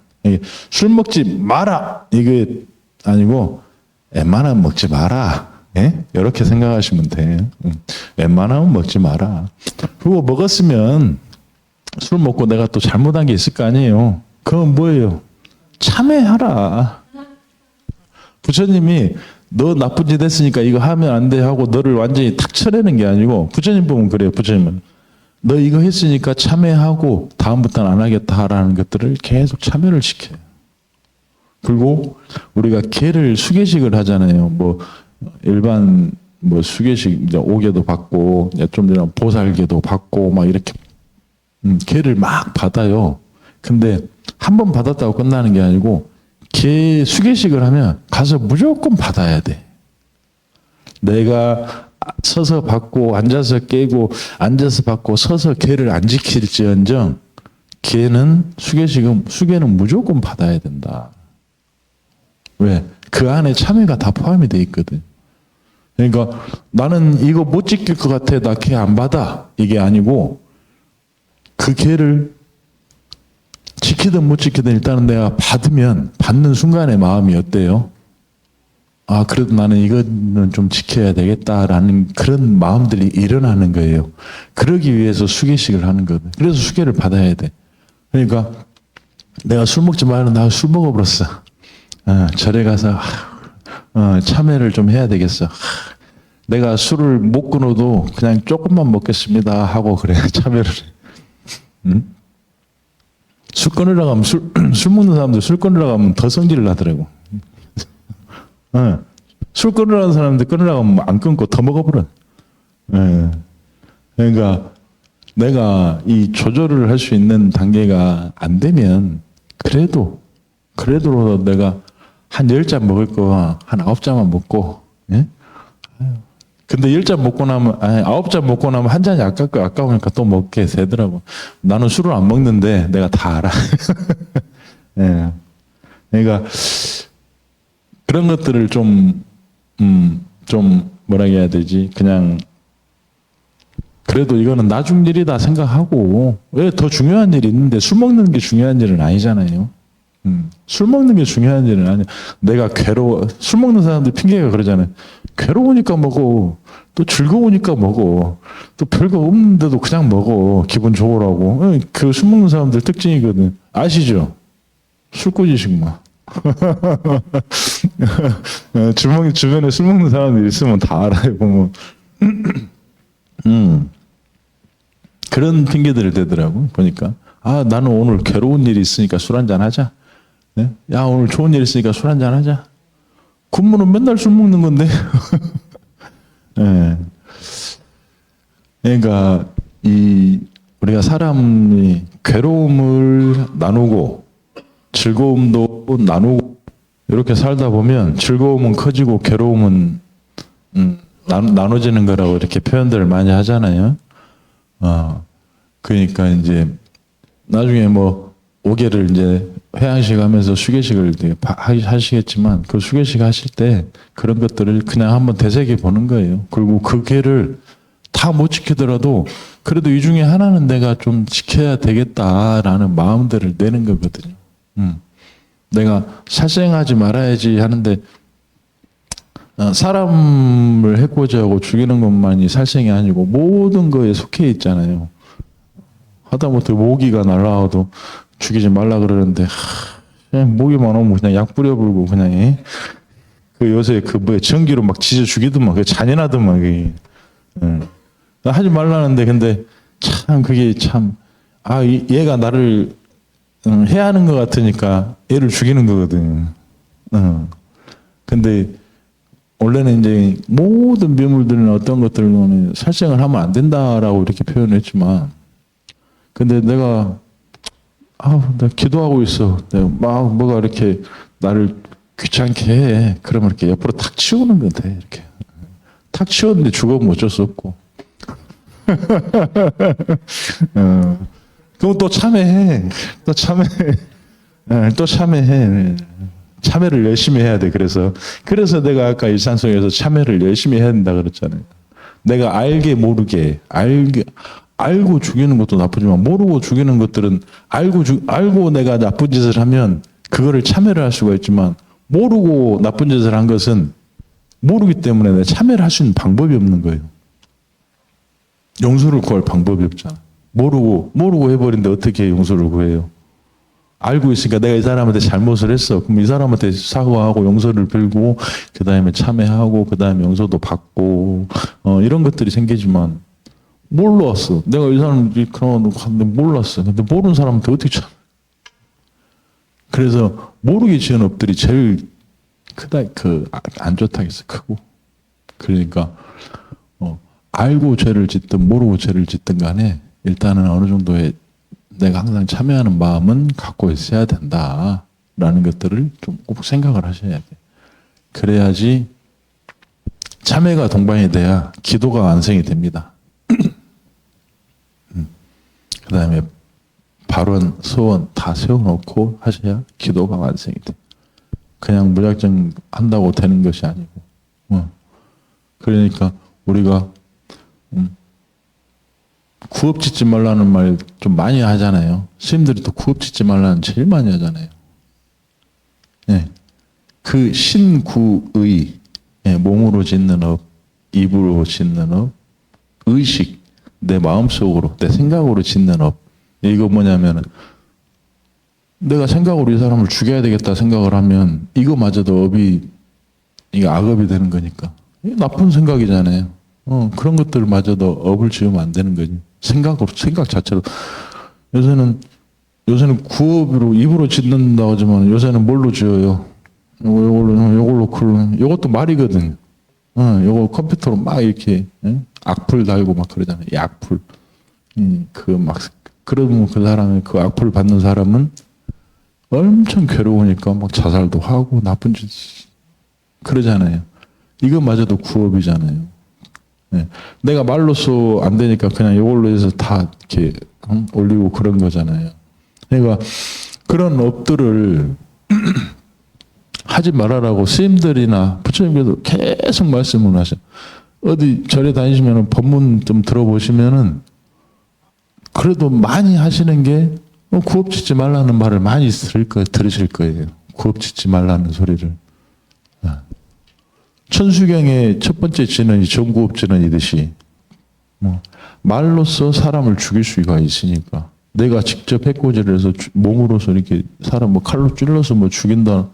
술 먹지 마라 이게 아니고 웬만하면 먹지 마라. 예? 이렇게 생각하시면 돼. 웬만하면 먹지 마라. 그리고 먹었으면 술 먹고 내가 또 잘못한 게 있을 거 아니에요. 그건 뭐예요? 참회하라. 부처님이 너 나쁜 짓 했으니까 이거 하면 안 돼 하고 너를 완전히 탁 쳐내는 게 아니고 부처님 보면 그래요. 부처님은 너 이거 했으니까 참회하고 다음부터는 안 하겠다라는 것들을 계속 참여를 시켜요. 그리고 우리가 개를 수계식을 하잖아요. 뭐 일반 뭐 수계식 이제 오개도 받고 좀 전에 보살개도 받고 막 이렇게 개를 막 받아요. 근데 한 번 받았다고 끝나는 게 아니고 개 수계식을 하면 가서 무조건 받아야 돼. 내가 서서 받고 앉아서 깨고 앉아서 받고 서서 개를 안 지킬지언정 개는 수계는 무조건 받아야 된다. 왜? 그 안에 참회가 다 포함이 돼 있거든. 그러니까 나는 이거 못 지킬 것 같아. 나 개 안 받아. 이게 아니고 그 개를 지키든 못 지키든 일단은 내가 받는 순간의 마음이 어때요? 아, 그래도 나는 이거는 좀 지켜야 되겠다라는 그런 마음들이 일어나는 거예요. 그러기 위해서 수계식을 하는 거거든. 그래서 수계를 받아야 돼. 그러니까 내가 술 먹지 말고 나 술 먹어버렸어. 절에 가서 참회를 좀 해야 되겠어. 내가 술을 못 끊어도 그냥 조금만 먹겠습니다 하고 그래 참회를 해. 술 끊으려고 하면 술 먹는 사람들 술 끊으려고 하면 더 성질을 하더라고. 술 끊으려는 사람들 끊으려고 하면 안 끊고 더 먹어버려. 그러니까 내가 이 조절을 할 수 있는 단계가 안 되면 그래도 내가 한 10잔 먹을 거 한 9잔만 먹고, 예? 근데 10잔 먹고 나면, 9잔 먹고 나면 한 잔이 아까우니까 또 먹게 되더라고. 나는 술을 안 먹는데 내가 다 알아. 예. 그러니까 그런 것들을 좀 뭐라 해야 되지? 그냥 그래도 이거는 나중 일이다 생각하고 왜 더 중요한 일이 있는데 술 먹는 게 중요한 일은 아니잖아요. 술 먹는 게 중요한 일은 아니야. 내가 술 먹는 사람들 핑계가 그러잖아요. 괴로우니까 먹어. 또 즐거우니까 먹어. 또 별거 없는데도 그냥 먹어. 기분 좋으라고. 그 술 먹는 사람들 특징이거든. 아시죠? 술꾸지식 막. 주변에 술 먹는 사람들 있으면 다 알아요. 보면. 그런 핑계들을 대더라고. 보니까. 아, 나는 오늘 괴로운 일이 있으니까 술 한잔 하자. 네? 야, 오늘 좋은 일 있으니까 술 한잔 하자. 군무는 맨날 술 먹는 건데. 네. 그러니까 우리가 사람이 괴로움을 나누고 즐거움도 나누고 이렇게 살다 보면 즐거움은 커지고 괴로움은 나눠지는 거라고 이렇게 표현들을 많이 하잖아요. 그러니까 이제 나중에 뭐 오개를 이제 회양식 하면서 수계식을 되게 하시겠지만 그 수계식 하실 때 그런 것들을 그냥 한번 되새겨 보는 거예요. 그리고 그 계를 다 못 지키더라도 그래도 이 중에 하나는 내가 좀 지켜야 되겠다라는 마음들을 내는 거거든요. 내가 살생하지 말아야지 하는데 사람을 해코지 하고 죽이는 것만이 살생이 아니고 모든 거에 속해 있잖아요. 하다못해 모기가 날라와도 죽이지 말라 그러는데 그냥 모기만 오면 그냥 약 뿌려불고 그냥 그 요새 그 뭐야 전기로 막 지져 죽이더만 그 잔인하더만 그게 하지 말라는데 근데 참 그게 참 얘가 나를 해야 하는 것 같으니까 얘를 죽이는 거거든. 근데 원래는 이제 모든 묘물들은 어떤 것들은 살생을 하면 안 된다라고 이렇게 표현했지만 근데 내가 기도하고 있어. 내가 막 뭐가 이렇게 나를 귀찮게 해. 그러면 이렇게 옆으로 탁 치우는 건 돼. 이렇게 탁 치웠는데 죽으면 어쩔 수 없고. 그럼 또 참회해. 또 참회해. 또 참회해. 참회를 열심히 해야 돼. 그래서 내가 아까 일산성에서 참회를 열심히 해야 된다 그랬잖아요. 내가 알게 모르게 알고 죽이는 것도 나쁘지만 모르고 죽이는 것들은 알고 내가 나쁜 짓을 하면 그거를 참회를 할 수가 있지만 모르고 나쁜 짓을 한 것은 모르기 때문에 내가 참회를 할 수 있는 방법이 없는 거예요. 용서를 구할 방법이 없잖아. 모르고 해버린데 어떻게 용서를 구해요? 알고 있으니까 내가 이 사람한테 잘못을 했어. 그럼 이 사람한테 사과하고 용서를 빌고 그 다음에 참회하고 그 다음에 용서도 받고 이런 것들이 생기지만 몰랐어. 내가 이 사람 그런 갔는데 몰랐어. 근데 모르는 사람한테 어떻게 참? 그래서 모르게 지은 업들이 제일 크다. 안 좋다겠어. 크고. 그러니까 알고 죄를 짓든 모르고 죄를 짓든 간에 일단은 어느 정도의 내가 항상 참여하는 마음은 갖고 있어야 된다라는 것들을 좀 꼭 생각을 하셔야 돼. 그래야지 참회가 동반이 돼야 기도가 완성이 됩니다. 그 다음에 발언, 소원 다 세워놓고 하셔야 기도가 완성이 돼. 그냥 무작정 한다고 되는 것이 아니고. 그러니까 우리가 구업 짓지 말라는 말 좀 많이 하잖아요. 스님들이 또 구업 짓지 말라는 제일 많이 하잖아요. 네. 그 신구의 몸으로 짓는 업, 입으로 짓는 업, 의식, 내 마음속으로, 내 생각으로 짓는 업. 이거 뭐냐면은 내가 생각으로 이 사람을 죽여야 되겠다 생각을 하면 이거마저도 이게 악업이 되는 거니까. 이게 나쁜 생각이잖아요. 그런 것들마저도 업을 지으면 안 되는 거지. 생각 자체로. 요새는 구업으로, 입으로 짓는다고 하지만 요새는 뭘로 지어요? 요것도 말이거든요. 요거 컴퓨터로 막 이렇게, 악플 달고 막 그러잖아요. 이 악플. 그러면 그 사람이 그 악플 받는 사람은 엄청 괴로우니까 막 자살도 하고 나쁜 짓 그러잖아요. 이거마저도 구업이잖아요. 네. 내가 말로써 안 되니까 그냥 이걸로 해서 다 이렇게 올리고 그런 거잖아요. 그러니까 그런 업들을 하지 말아라고 스님들이나 부처님께서 계속 말씀을 하셔. 어디 절에 다니시면 법문 좀 들어보시면은 그래도 많이 하시는 게 구업 짓지 말라는 말을 많이 들으실 거예요. 구업 짓지 말라는 소리를. 천수경의 첫 번째 지는 정구업지는이듯이 말로써 사람을 죽일 수가 있으니까 내가 직접 해코지를 해서 몸으로서 이렇게 사람 칼로 찔러서 죽인다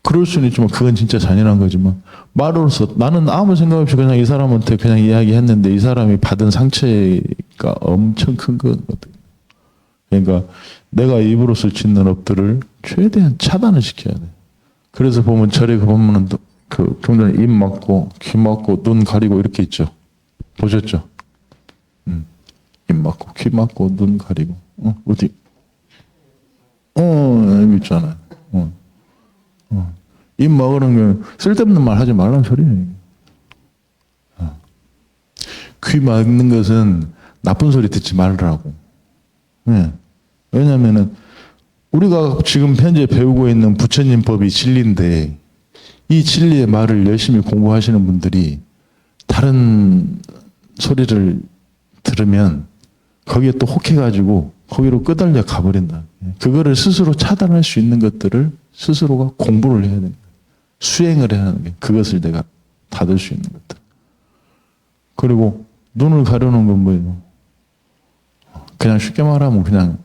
그럴 수는 있지만 그건 진짜 잔인한 거지만 말로써 나는 아무 생각 없이 그냥 이 사람한테 그냥 이야기했는데 이 사람이 받은 상처가 엄청 큰 거거든. 그러니까 내가 입으로서 짓는 업들을 최대한 차단을 시켜야 돼. 그래서 보면 절에 보면은 좀 전에 입 막고 귀 막고 눈 가리고 이렇게 있죠. 보셨죠? 입 막고 귀 막고 눈 가리고 어디? 여기 있잖아요. 입 막으는 게 쓸데없는 말 하지 말라는 소리예요. 귀 막는 것은 나쁜 소리 듣지 말라고. 왜냐면은 우리가 지금 현재 배우고 있는 부처님 법이 진리인데 이 진리의 말을 열심히 공부하시는 분들이 다른 소리를 들으면 거기에 또 혹해가지고 거기로 끄달려 가버린다. 그거를 스스로 차단할 수 있는 것들을 스스로가 공부를 해야 되는 거예요. 수행을 해야 하는 게 그것을 내가 닫을 수 있는 것들. 그리고 눈을 가려는 건 뭐예요? 그냥 쉽게 말하면 그냥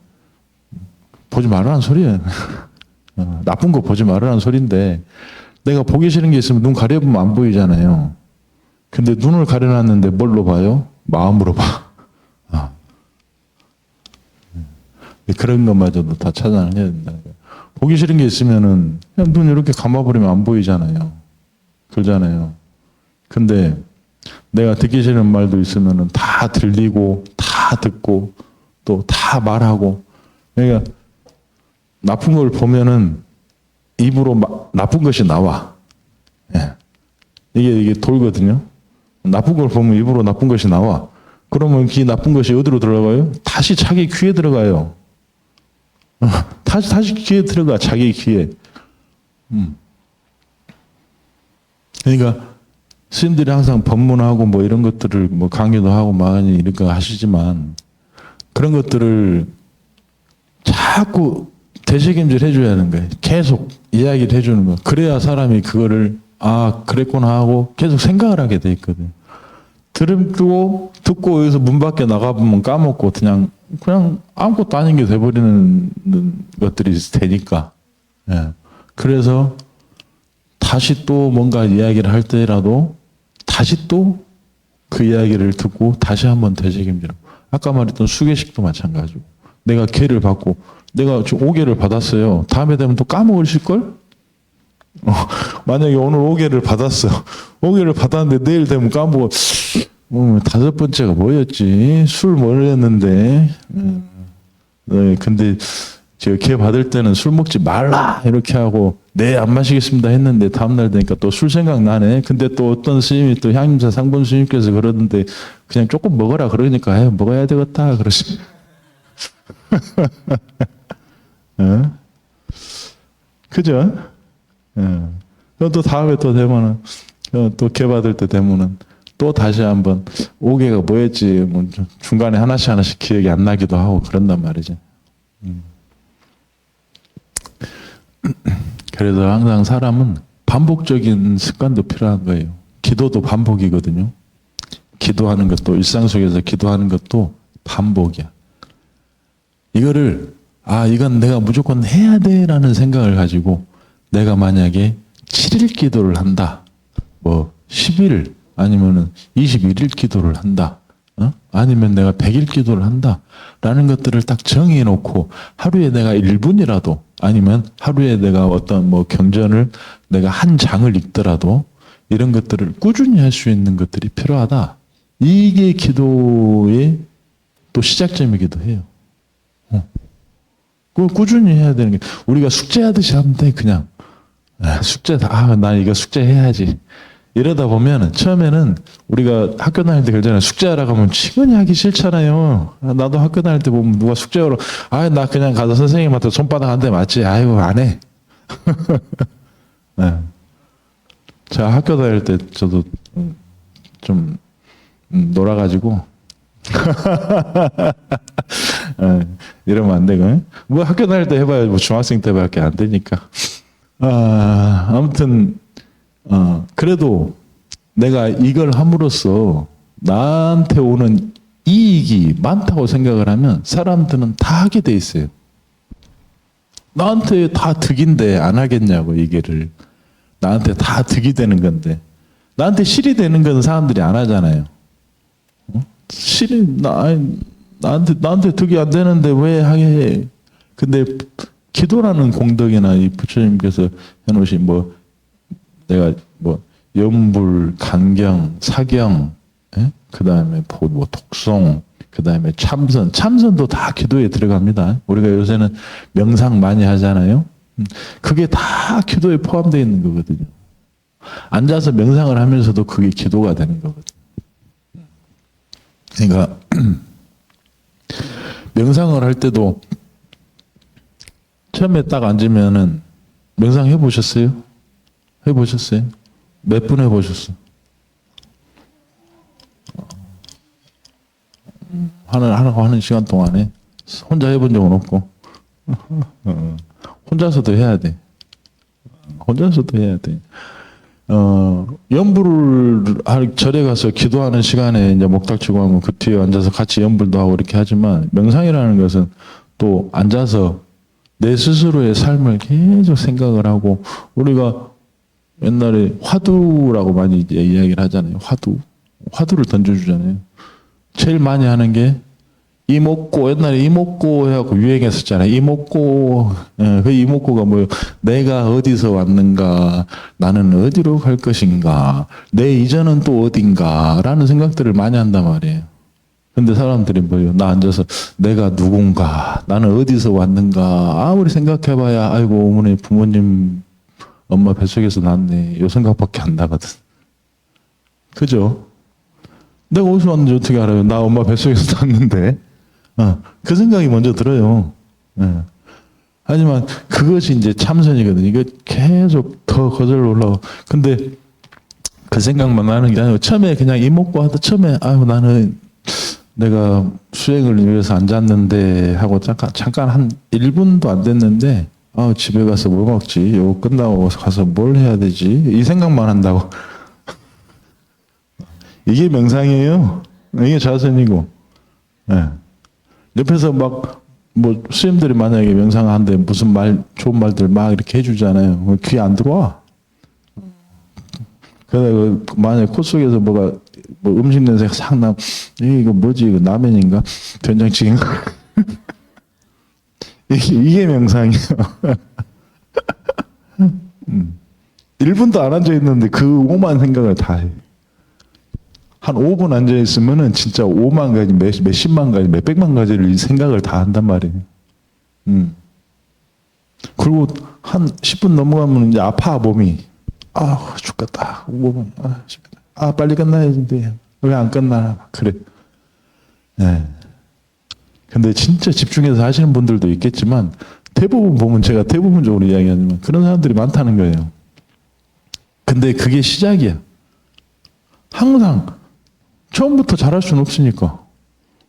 보지 말라는 소리예요. 나쁜 거 보지 말라는 소리인데 내가 보기 싫은 게 있으면 눈 가려보면 안 보이잖아요. 근데 눈을 가려놨는데 뭘로 봐요? 마음으로 봐. 그런 것마저도 다 차단을 해야 된다. 보기 싫은 게 있으면은 그냥 눈 이렇게 감아버리면 안 보이잖아요. 그러잖아요. 근데 내가 듣기 싫은 말도 있으면은 다 들리고 다 듣고 또 다 말하고 그러니까 나쁜 걸 보면은 입으로 나쁜 것이 나와. 예. 이게 돌거든요. 나쁜 걸 보면 입으로 나쁜 것이 나와. 그러면 그 나쁜 것이 어디로 들어가요? 다시 자기 귀에 들어가요. 다시 귀에 들어가, 자기 귀에. 그러니까 스님들이 항상 법문하고 뭐 이런 것들을 뭐 강의도 하고 많이 이렇게 하시지만 그런 것들을 자꾸 되새김질 해줘야 하는 거예요. 계속 이야기를 해주는 거. 그래야 사람이 그거를 그랬구나 하고 계속 생각을 하게 돼 있거든. 듣고 여기서 문 밖에 나가보면 까먹고 그냥 아무것도 아닌 게 돼버리는 것들이 되니까. 예. 그래서 다시 또 뭔가 이야기를 할 때라도 다시 또 그 이야기를 듣고 다시 한번 되새김질하고. 아까 말했던 수계식도 마찬가지고. 내가 개를 받고 내가 지금 5개를 받았어요. 다음에 되면 또 까먹으실걸? 만약에 오늘 5개를 받았어. 5개를 받았는데 내일 되면 까먹어. 5번째가 뭐였지? 술 먹었는데. 네, 근데 제가 개 받을 때는 술 먹지 말라 이렇게 하고 네, 안 마시겠습니다 했는데 다음날 되니까 또 술 생각나네. 근데 또 어떤 스님이 또 향림사 상본 스님께서 그러던데 그냥 조금 먹어라 그러니까 먹어야 되겠다 그러시. 그죠? 또 다음에 또 되면은 또 개 받을 때 되면은 또 다시 한번 5개가 뭐였지 뭐 중간에 하나씩 기억이 안 나기도 하고 그런단 말이죠. 그래서 항상 사람은 반복적인 습관도 필요한 거예요. 기도도 반복이거든요. 기도하는 것도 일상 속에서 기도하는 것도 반복이야. 이거를 이건 내가 무조건 해야 돼라는 생각을 가지고 내가 만약에 7일 기도를 한다. 뭐 10일 아니면은 21일 기도를 한다. 아니면 내가 100일 기도를 한다. 라는 것들을 딱 정해 놓고 하루에 내가 1분이라도 아니면 하루에 내가 어떤 뭐 경전을 내가 한 장을 읽더라도 이런 것들을 꾸준히 할 수 있는 것들이 필요하다. 이게 기도의 또 시작점이기도 해요. 그걸 꾸준히 해야 되는 게 우리가 숙제하듯이 하면 돼 그냥. 숙제다. 나 이거 숙제해야지. 이러다 보면 처음에는 우리가 학교 다닐 때 그러잖아요. 숙제하라고 하면 치근히 하기 싫잖아요. 나도 학교 다닐 때 보면 누가 숙제하러 나 그냥 가서 선생님한테 손바닥 한 대 맞지. 안 해. 네. 제가 학교 다닐 때 저도 좀 놀아가지고 이러면 안 되고 뭐 학교 다닐 때 해봐야 뭐 중학생 때밖에 안 되니까. 아무튼 그래도 내가 이걸 함으로써 나한테 오는 이익이 많다고 생각을 하면 사람들은 다 하게 돼 있어요. 나한테 다 득인데 안 하겠냐고 이게를. 나한테 다 득이 되는 건데 나한테 실이 되는 건 사람들이 안 하잖아요. 실이 나한테 득이 안 되는데 왜 하게 해? 근데 기도라는 공덕이나 이 부처님께서 해놓으신 뭐 내가 뭐 염불, 간경, 사경, 그 다음에 뭐 독송, 그 다음에 참선도 다 기도에 들어갑니다. 우리가 요새는 명상 많이 하잖아요. 그게 다 기도에 포함되어 있는 거거든요. 앉아서 명상을 하면서도 그게 기도가 되는 거거든요. 그러니까 명상을 할 때도 처음에 딱 앉으면은 명상 해보셨어요? 해보셨어요? 몇 분 해보셨어? 하는 시간 동안에 혼자 해본 적은 없고 혼자서도 해야 돼. 혼자서도 해야 돼. 연불을 절에 가서 기도하는 시간에 이제 목닥치고 하면 그 뒤에 앉아서 같이 연불도 하고 이렇게 하지만 명상이라는 것은 또 앉아서 내 스스로의 삶을 계속 생각을 하고 우리가 옛날에 화두라고 많이 이제 이야기를 하잖아요. 화두를 던져주잖아요. 제일 많이 하는 게 이목고, 옛날에 이목고 해갖고 유행했었잖아요. 이목고, 그 이목고가 뭐예요? 내가 어디서 왔는가, 나는 어디로 갈 것인가, 내 이전은 또 어딘가, 라는 생각들을 많이 한단 말이에요. 근데 사람들이 뭐예요? 나 앉아서 내가 누군가, 나는 어디서 왔는가, 아무리 생각해봐야, 아이고, 어머니, 부모님, 엄마 뱃속에서 났네. 요 생각밖에 안 나거든. 그죠? 내가 어디서 왔는지 어떻게 알아요? 나 엄마 뱃속에서 났는데. 그 생각이 먼저 들어요. 하지만 그것이 이제 참선이거든요. 이거 계속 더 거슬러 올라와. 근데 그 생각만 나는 게 아니고 처음에 그냥 이목구 하다 처음에 아유 나는 내가 수행을 위해서 앉았는데 하고 잠깐 한 1분도 안 됐는데 집에 가서 뭐 먹지? 요거 끝나고 가서 뭘 해야 되지? 이 생각만 한다고. 이게 명상이에요. 이게 자선이고. 옆에서 막 뭐 스님들이 만약에 명상하는데 무슨 좋은 말들 막 이렇게 해주잖아요. 귀에 안 들어와. 그래서 만약에 코 속에서 뭐가 뭐 음식 냄새가 싹 나, 이거 뭐지? 이거 라면인가? 된장찌개인가? 이게 명상이에요. 1분도 안 앉아 있는데 그 오만 생각을 다 해. 한 5분 앉아 있으면은 진짜 5만 가지, 몇십만 가지, 몇백만 가지를 생각을 다 한단 말이에요. 그리고 한 10분 넘어가면 이제 아파 몸이. 죽겠다. 5분. 죽겠다. 빨리 끝나야지. 왜 안 끝나나? 그래. 네. 근데 진짜 집중해서 하시는 분들도 있겠지만 대부분 보면 제가 대부분적으로 이야기하지만 그런 사람들이 많다는 거예요. 근데 그게 시작이야. 항상 처음부터 잘할 수는 없으니까.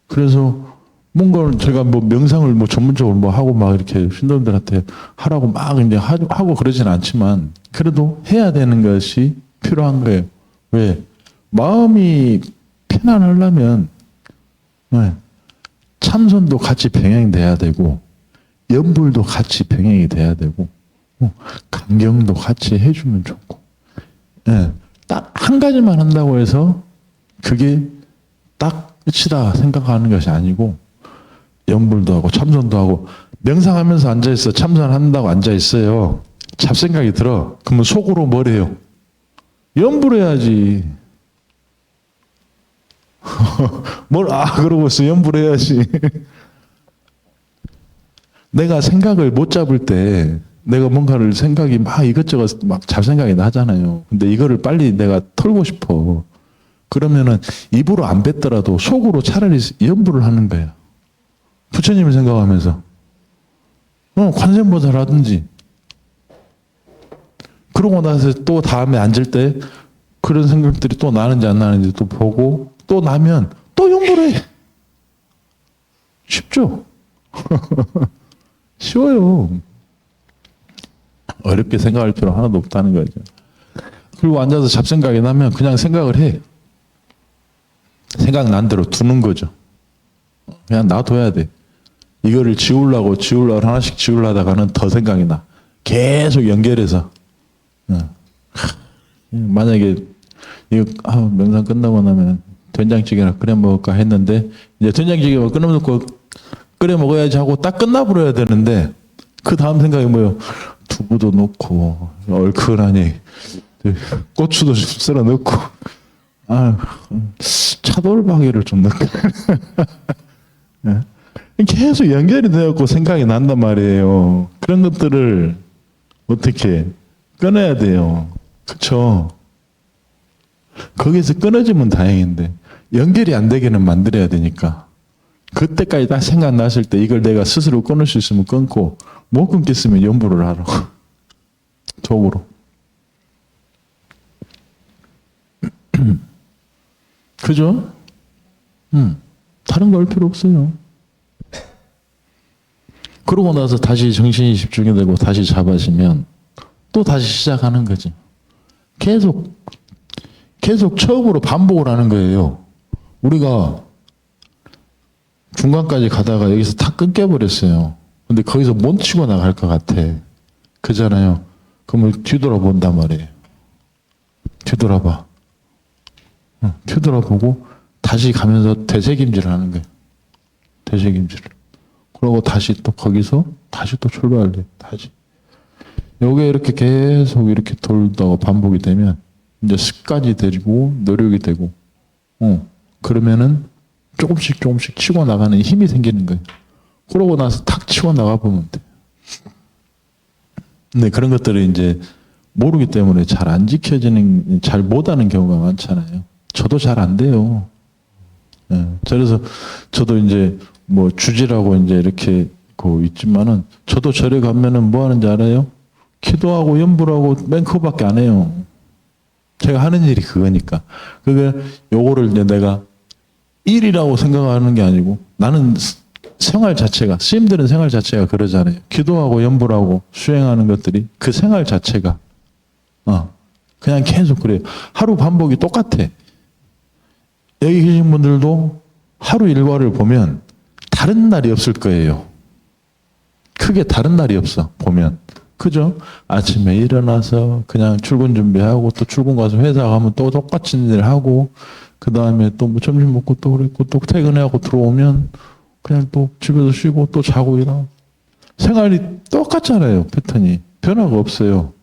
그래서 뭔가 제가 뭐 명상을 뭐 전문적으로 뭐 하고 막 이렇게 신도들한테 하라고 막 이제 하고 그러진 않지만 그래도 해야 되는 것이 필요한 거예요. 왜? 마음이 편안하려면 참선도 같이 병행이 돼야 되고 연불도 같이 병행이 돼야 되고 강경도 같이 해주면 좋고 딱 한 가지만 한다고 해서 그게 딱 끝이다 생각하는 것이 아니고 연불도 하고 참선도 하고 명상하면서 앉아있어 참선한다고 앉아있어요. 잡생각이 들어. 그러면 속으로 뭘 해요? 연불해야지. 그러고 있어. 연불해야지. 내가 생각을 못 잡을 때 내가 뭔가를 생각이 막 이것저것 막 잡생각이 나잖아요. 근데 이거를 빨리 내가 털고 싶어. 그러면은 입으로 안 뱉더라도 속으로 차라리 연불을 하는 거야. 부처님을 생각하면서. 관세음보살 하든지. 그러고 나서 또 다음에 앉을 때 그런 생각들이 또 나는지 안 나는지 또 보고 또 나면 또 연불해. 쉽죠? 쉬워요. 어렵게 생각할 필요 하나도 없다는 거죠. 그리고 앉아서 잡생각이 나면 그냥 생각을 해. 생각난 대로 두는 거죠. 그냥 놔둬야 돼. 이거를 지우려고 하나씩 지우려다가는 더 생각이 나. 계속 연결해서. 만약에 이거 명상 끝나고 나면 된장찌개나 끓여 먹을까 했는데 이제 된장찌개 끊어놓고 끓여 먹어야지 하고 딱 끝나버려야 되는데 그 다음 생각이 뭐예요? 두부도 넣고 얼큰하니 고추도 좀 썰어 넣고 차돌박이를 좀 넣고 계속 연결이 되었고 생각이 난단 말이에요. 그런 것들을 어떻게 끊어야 돼요. 그렇죠? 거기서 끊어지면 다행인데 연결이 안 되게는 만들어야 되니까 그때까지 딱 생각났을 때 이걸 내가 스스로 끊을 수 있으면 끊고 못 끊겠으면 염불을 하라고. 속으로. 그죠? 다른 거 할 필요 없어요. 그러고 나서 다시 정신이 집중이 되고 다시 잡아지면 또 다시 시작하는 거지. 계속 처음으로 반복을 하는 거예요. 우리가 중간까지 가다가 여기서 탁 끊겨버렸어요. 근데 거기서 못 치고 나갈 것 같아. 그잖아요. 그러면 뒤돌아본단 말이에요. 뒤돌아봐. 뒤돌아보고 다시 가면서 되새김질을 하는 거예요. 되새김질을. 그러고 다시 또 거기서 다시 또 출발을 해. 다시. 요게 이렇게 계속 이렇게 돌다가 반복이 되면 이제 습관이 되고 노력이 되고 그러면은 조금씩 치고 나가는 힘이 생기는 거예요. 그러고 나서 탁 치고 나가보면 돼. 근데 그런 것들을 이제 모르기 때문에 잘 안 지켜지는, 잘 못하는 경우가 많잖아요. 저도 잘 안 돼요. 예. 그래서 저도 이제 뭐 주지라고 이제 이렇게 있지만은 저도 절에 가면은 뭐 하는지 알아요? 기도하고 염불하고 맨 그거밖에 안 해요. 제가 하는 일이 그거니까. 요거를 이제 내가 일이라고 생각하는 게 아니고 나는 생활 자체가, 스님들은 생활 자체가 그러잖아요. 기도하고 염불하고 수행하는 것들이 그 생활 자체가 그냥 계속 그래요. 하루 반복이 똑같아. 여기 계신 분들도 하루 일과를 보면 다른 날이 없을 거예요. 크게 다른 날이 없어, 보면. 그죠? 아침에 일어나서 그냥 출근 준비하고 또 출근 가서 회사 가면 또 똑같은 일 하고 그 다음에 또 뭐 점심 먹고 또 그랬고 또 퇴근하고 들어오면 그냥 또 집에서 쉬고 또 자고 일하고 생활이 똑같잖아요. 패턴이. 변화가 없어요.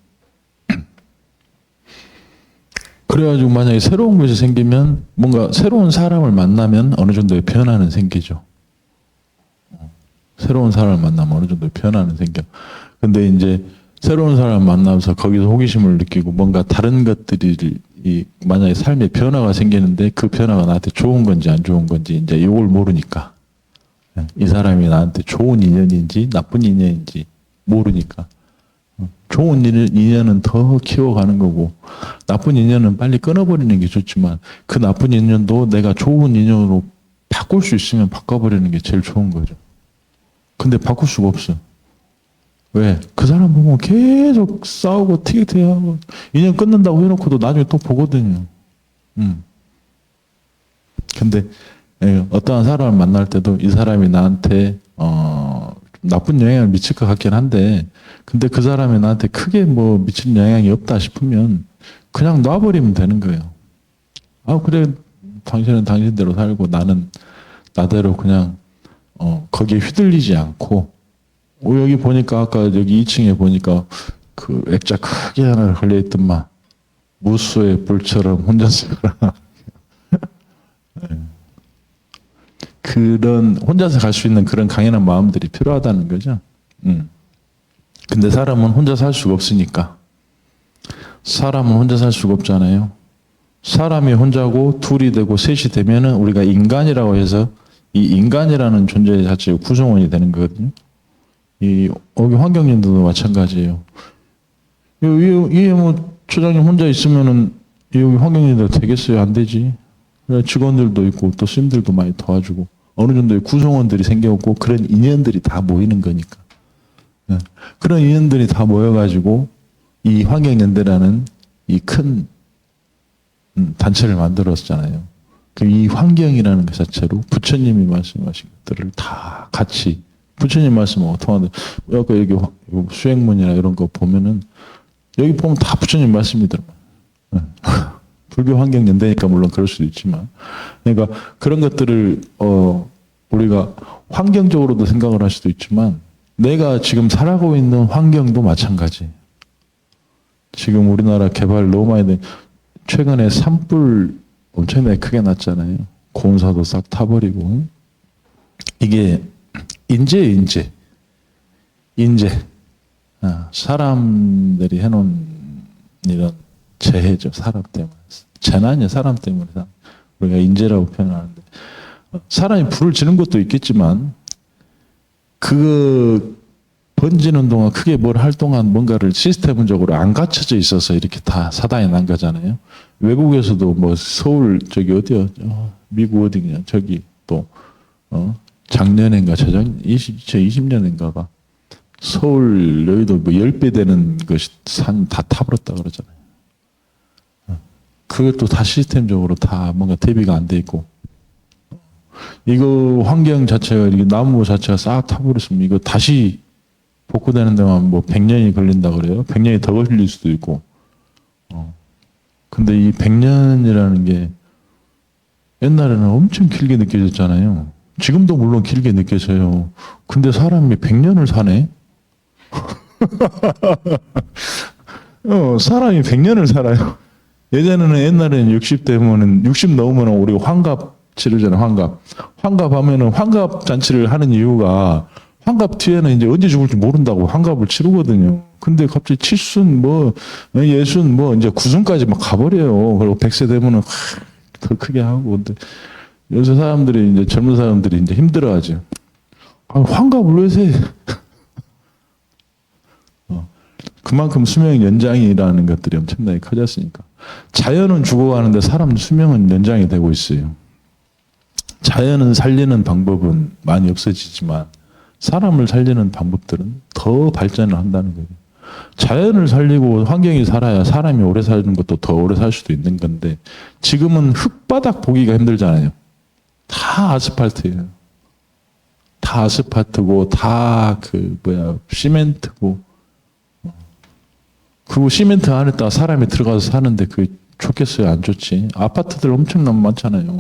그래가지고 만약에 새로운 것이 생기면 뭔가 새로운 사람을 만나면 어느 정도의 변화는 생기죠. 새로운 사람을 만나면 어느 정도의 변화는 생겨. 근데 이제 새로운 사람을 만나면서 거기서 호기심을 느끼고 뭔가 다른 것들이 만약에 삶에 변화가 생기는데 그 변화가 나한테 좋은 건지 안 좋은 건지 이제 이걸 모르니까 이 사람이 나한테 좋은 인연인지 나쁜 인연인지 모르니까 좋은 인연은 더 키워가는 거고 나쁜 인연은 빨리 끊어버리는 게 좋지만 그 나쁜 인연도 내가 좋은 인연으로 바꿀 수 있으면 바꿔버리는 게 제일 좋은 거죠. 근데 바꿀 수가 없어. 왜? 그 사람 보면 계속 싸우고 티격태격하고 인연 끊는다고 해놓고도 나중에 또 보거든요. 근데 어떠한 사람을 만날 때도 이 사람이 나한테 나쁜 영향을 미칠 것 같긴 한데 근데 그 사람이 나한테 크게 뭐 미치는 영향이 없다 싶으면 그냥 놔버리면 되는 거예요. 아 그래 당신은 당신대로 살고 나는 나대로 그냥 거기에 휘둘리지 않고 여기 보니까 아까 여기 2층에 보니까 그 액자 크게 하나 걸려있더만 무수의 불처럼 혼자서 그런 혼자서 갈 수 있는 그런 강인한 마음들이 필요하다는 거죠. 근데 사람은 혼자 살 수가 없으니까. 사람은 혼자 살 수가 없잖아요. 사람이 혼자고 둘이 되고 셋이 되면은 우리가 인간이라고 해서 이 인간이라는 존재 자체의 구성원이 되는 거거든요. 여기 환경님들도 마찬가지예요. 이 뭐 처장님 혼자 있으면은 여기 환경님들 되겠어요? 안 되지. 직원들도 있고 또 스님들도 많이 도와주고 어느 정도의 구성원들이 생겨있고 그런 인연들이 다 모이는 거니까. 그런 인연들이 다 모여가지고 이 환경연대라는 이 큰 단체를 만들었잖아요. 이 환경이라는 것 자체로 부처님이 말씀하신 것들을 다 같이 부처님 말씀은 어떠한데 아까 여기 수행문이나 이런 거 보면은 여기 보면 다 부처님 말씀이더라고요. 불교 환경연대니까 물론 그럴 수도 있지만 그러니까 그런 것들을 우리가 환경적으로도 생각을 할 수도 있지만 내가 지금 살아가고 있는 환경도 마찬가지. 지금 우리나라 개발 너무 많이 돼. 최근에 산불 엄청나게 크게 났잖아요. 고온사도 싹 타버리고 이게 인재. 사람들이 해놓은 이런 재해죠. 사람 때문에. 재난이요. 사람 때문에. 우리가 인재라고 표현하는데 사람이 불을 지는 것도 있겠지만 그 번지는 동안 크게 뭘 할 동안 뭔가를 시스템적으로 안 갖춰져 있어서 이렇게 다 사단이 난 거잖아요. 외국에서도 뭐 서울 저기 어디요? 미국 어디냐? 저기 또 작년인가 2020년인가가 서울 여의도 뭐 10배 되는 것이 산 다 타버렸다 그러잖아요. 그것도 다 시스템적으로 다 뭔가 대비가 안 돼 있고, 이거 환경 자체가 이렇게 나무 자체가 싹 타버렸으면 이거 다시 복구되는 데만 뭐 100년이 걸린다 그래요. 100년이 더 걸릴 수도 있고. 근데 이 100년이라는 게 옛날에는 엄청 길게 느껴졌잖아요. 지금도 물론 길게 느껴져요. 근데 사람이 100년을 사네? 사람이 100년을 살아요. 예전에는 옛날에는 60 되면은 60 넘으면 우리 환갑 치르잖아요. 환갑 하면은 환갑 잔치를 하는 이유가 환갑 뒤에는 이제 언제 죽을지 모른다고 환갑을 치르거든요. 근데 갑자기 70, 뭐, 60, 뭐, 이제 90까지 막 가버려요. 그리고 100세 되면은 더 크게 하고. 근데 요새 사람들이 이제 젊은 사람들이 이제 힘들어 하죠. 환갑을 왜 세? 그만큼 수명 연장이라는 것들이 엄청나게 커졌으니까. 자연은 죽어가는데 사람 수명은 연장이 되고 있어요. 자연은 살리는 방법은 많이 없어지지만 사람을 살리는 방법들은 더 발전을 한다는 거예요. 자연을 살리고 환경이 살아야 사람이 오래 사는 것도 더 오래 살 수도 있는 건데 지금은 흙바닥 보기가 힘들잖아요. 다 아스팔트예요. 다 아스팔트고 다 시멘트고, 그리고 시멘트 안에다가 사람이 들어가서 사는데 그게 좋겠어요? 안 좋지? 아파트들 엄청나게 많잖아요.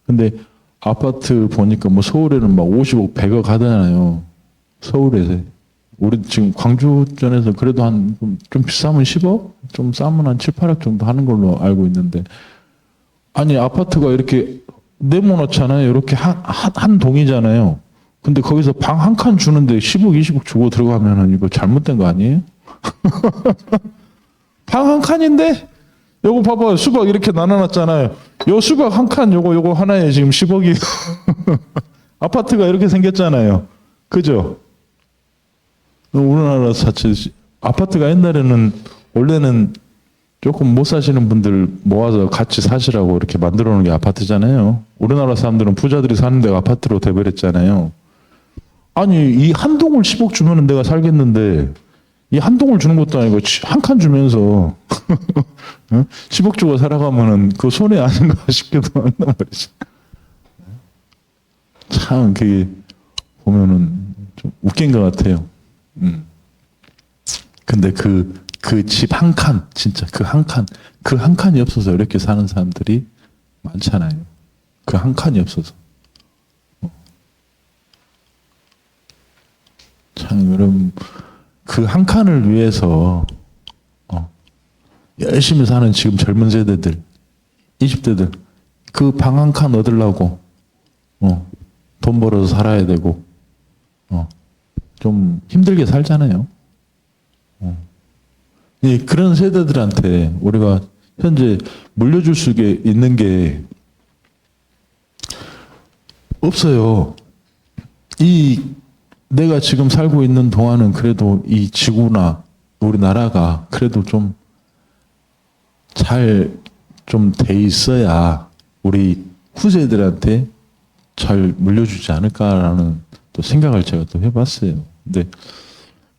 근데 아파트 보니까 뭐 서울에는 막 50억, 100억 하잖아요. 서울에서. 우리 지금 광주전에서 그래도 좀 비싸면 10억? 좀 싸면 한 7, 8억 정도 하는 걸로 알고 있는데. 아니, 아파트가 이렇게 네모놓잖아요. 이렇게 한 동이잖아요. 근데 거기서 방 한 칸 주는데 10억, 20억 주고 들어가면은 이거 잘못된 거 아니에요? 방 한 칸인데? 요거 봐봐요. 수박 이렇게 나눠놨잖아요. 요 수박 한 칸, 요거 하나에 지금 10억이. 아파트가 이렇게 생겼잖아요. 그죠? 우리나라 자체, 아파트가 옛날에는, 원래는 조금 못 사시는 분들 모아서 같이 사시라고 이렇게 만들어 놓은 게 아파트잖아요. 우리나라 사람들은 부자들이 사는 데가 아파트로 돼버렸잖아요. 아니, 이 한 동을 10억 주면은 내가 살겠는데, 이 한 동을 주는 것도 아니고 한 칸 주면서 10억 주고 살아가면은 그 손해 아닌가 싶기도 한단 말이죠. 참 그게 보면은 좀 웃긴 것 같아요. 근데 그 집 한 칸, 진짜 그 한 칸이 없어서 이렇게 사는 사람들이 많잖아요. 그 한 칸이 없어서. 참 여러분, 그 한 칸을 위해서 열심히 사는 지금 젊은 세대들, 20대들, 그 방 한 칸 얻으려고 돈 벌어서 살아야 되고 좀 힘들게 살잖아요. 그런 세대들한테 우리가 현재 물려줄 수 있는 게 없어요. 내가 지금 살고 있는 동안은 그래도 이 지구나 우리나라가 그래도 좀 잘 좀 돼 있어야 우리 후세들한테 잘 물려주지 않을까라는 또 생각을 제가 또 해봤어요. 근데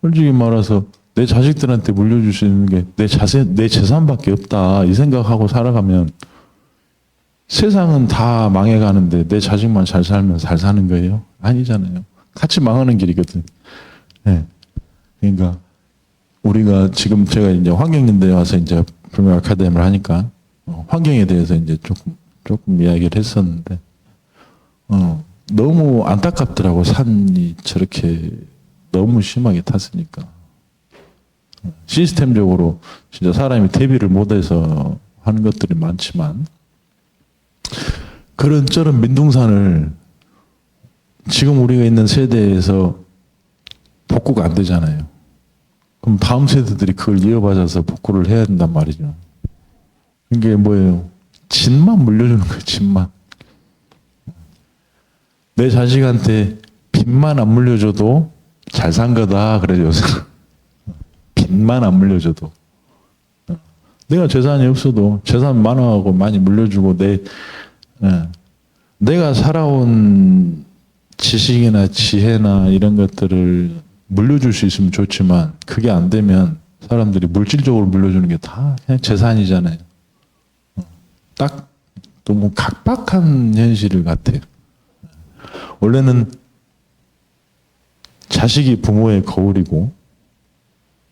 솔직히 말해서 내 자식들한테 물려줄 수 있는 게 내 재산밖에 없다 이 생각하고 살아가면 세상은 다 망해가는데 내 자식만 잘 살면 잘 사는 거예요? 아니잖아요. 같이 망하는 길이거든. 네. 그러니까 우리가 지금 제가 이제 환경연대에 와서 이제 불명 아카데미를 하니까 환경에 대해서 이제 조금 이야기를 했었는데 너무 안타깝더라고. 산이 저렇게 너무 심하게 탔으니까. 시스템적으로 진짜 사람이 대비를 못해서 하는 것들이 많지만 그런 저런 민둥산을 지금 우리가 있는 세대에서 복구가 안 되잖아요. 그럼 다음 세대들이 그걸 이어받아서 복구를 해야 된단 말이죠. 이게 뭐예요? 진만 물려주는 거예요, 진만. 내 자식한테 빚만 안 물려줘도 잘 산 거다. 그래요, 요새. 빚만 안 물려줘도. 내가 재산이 없어도 재산 많아하고 많이 물려주고 내가 살아온 지식이나 지혜나 이런 것들을 물려줄 수 있으면 좋지만 그게 안 되면 사람들이 물질적으로 물려주는 게 다 그냥 재산이잖아요. 딱 너무 각박한 현실 같아요. 원래는 자식이 부모의 거울이고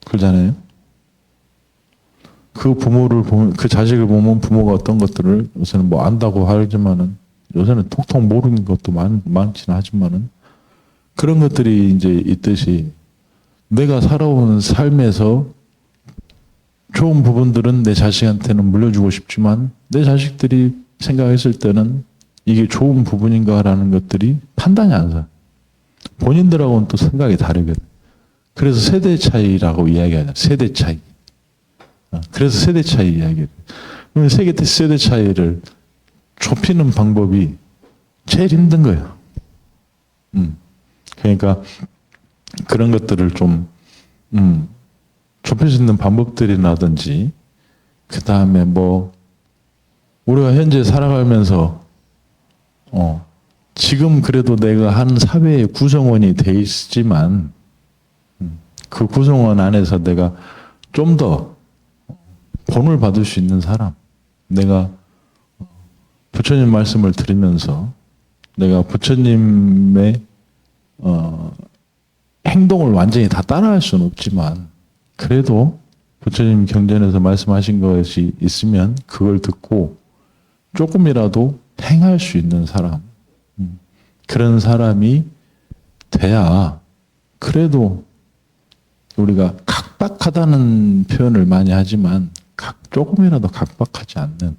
그러잖아요. 그 부모를 보면, 그 자식을 보면 부모가 어떤 것들을 요새는 뭐 안다고 하지만은 요새는 톡톡 모르는 것도 많지는 하지만은 그런 것들이 이제 있듯이 내가 살아온 삶에서 좋은 부분들은 내 자식한테는 물려주고 싶지만 내 자식들이 생각했을 때는 이게 좋은 부분인가라는 것들이 판단이 안 서. 본인들하고는 또 생각이 다르거든. 그래서 세대 차이라고 이야기하잖아. 세대 차이. 그래서 세대 차이 이야기를. 그러면 세대 차이를 좁히는 방법이 제일 힘든 거예요. 그러니까 그런 것들을 좀 좁힐 수 있는 방법들이라든지 그 다음에 뭐 우리가 현재 살아가면서 지금 그래도 내가 한 사회의 구성원이 돼 있지만 그 구성원 안에서 내가 좀 더 본을 받을 수 있는 사람, 내가 부처님 말씀을 들으면서 내가 부처님의 행동을 완전히 다 따라할 수는 없지만 그래도 부처님 경전에서 말씀하신 것이 있으면 그걸 듣고 조금이라도 행할 수 있는 사람, 그런 사람이 돼야 그래도 우리가 각박하다는 표현을 많이 하지만 조금이라도 각박하지 않는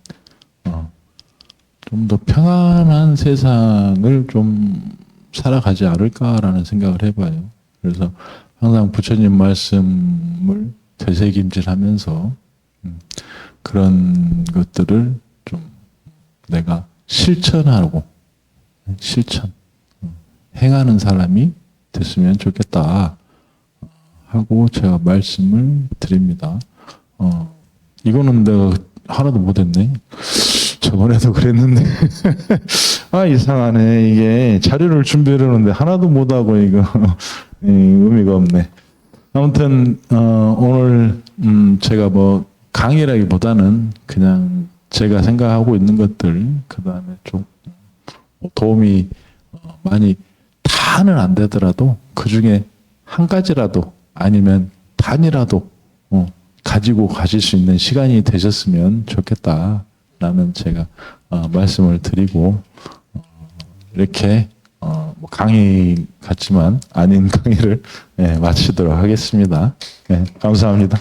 좀 더 평안한 세상을 좀 살아가지 않을까라는 생각을 해봐요. 그래서 항상 부처님 말씀을 되새김질하면서 그런 것들을 좀 내가 실천하고 행하는 사람이 됐으면 좋겠다 하고 제가 말씀을 드립니다. 이거는 내가 하나도 못했네. 저번에도 그랬는데 이상하네. 이게 자료를 준비하려는데 하나도 못하고 이거 의미가 없네. 아무튼 오늘 제가 뭐 강의라기보다는 그냥 제가 생각하고 있는 것들 그 다음에 좀 도움이 많이 다는 안 되더라도 그 중에 한 가지라도 아니면 단이라도 가지고 가실 수 있는 시간이 되셨으면 좋겠다라는 제가 말씀을 드리고 이렇게 뭐 강의 같지만 아닌 강의를 마치도록 하겠습니다. 감사합니다.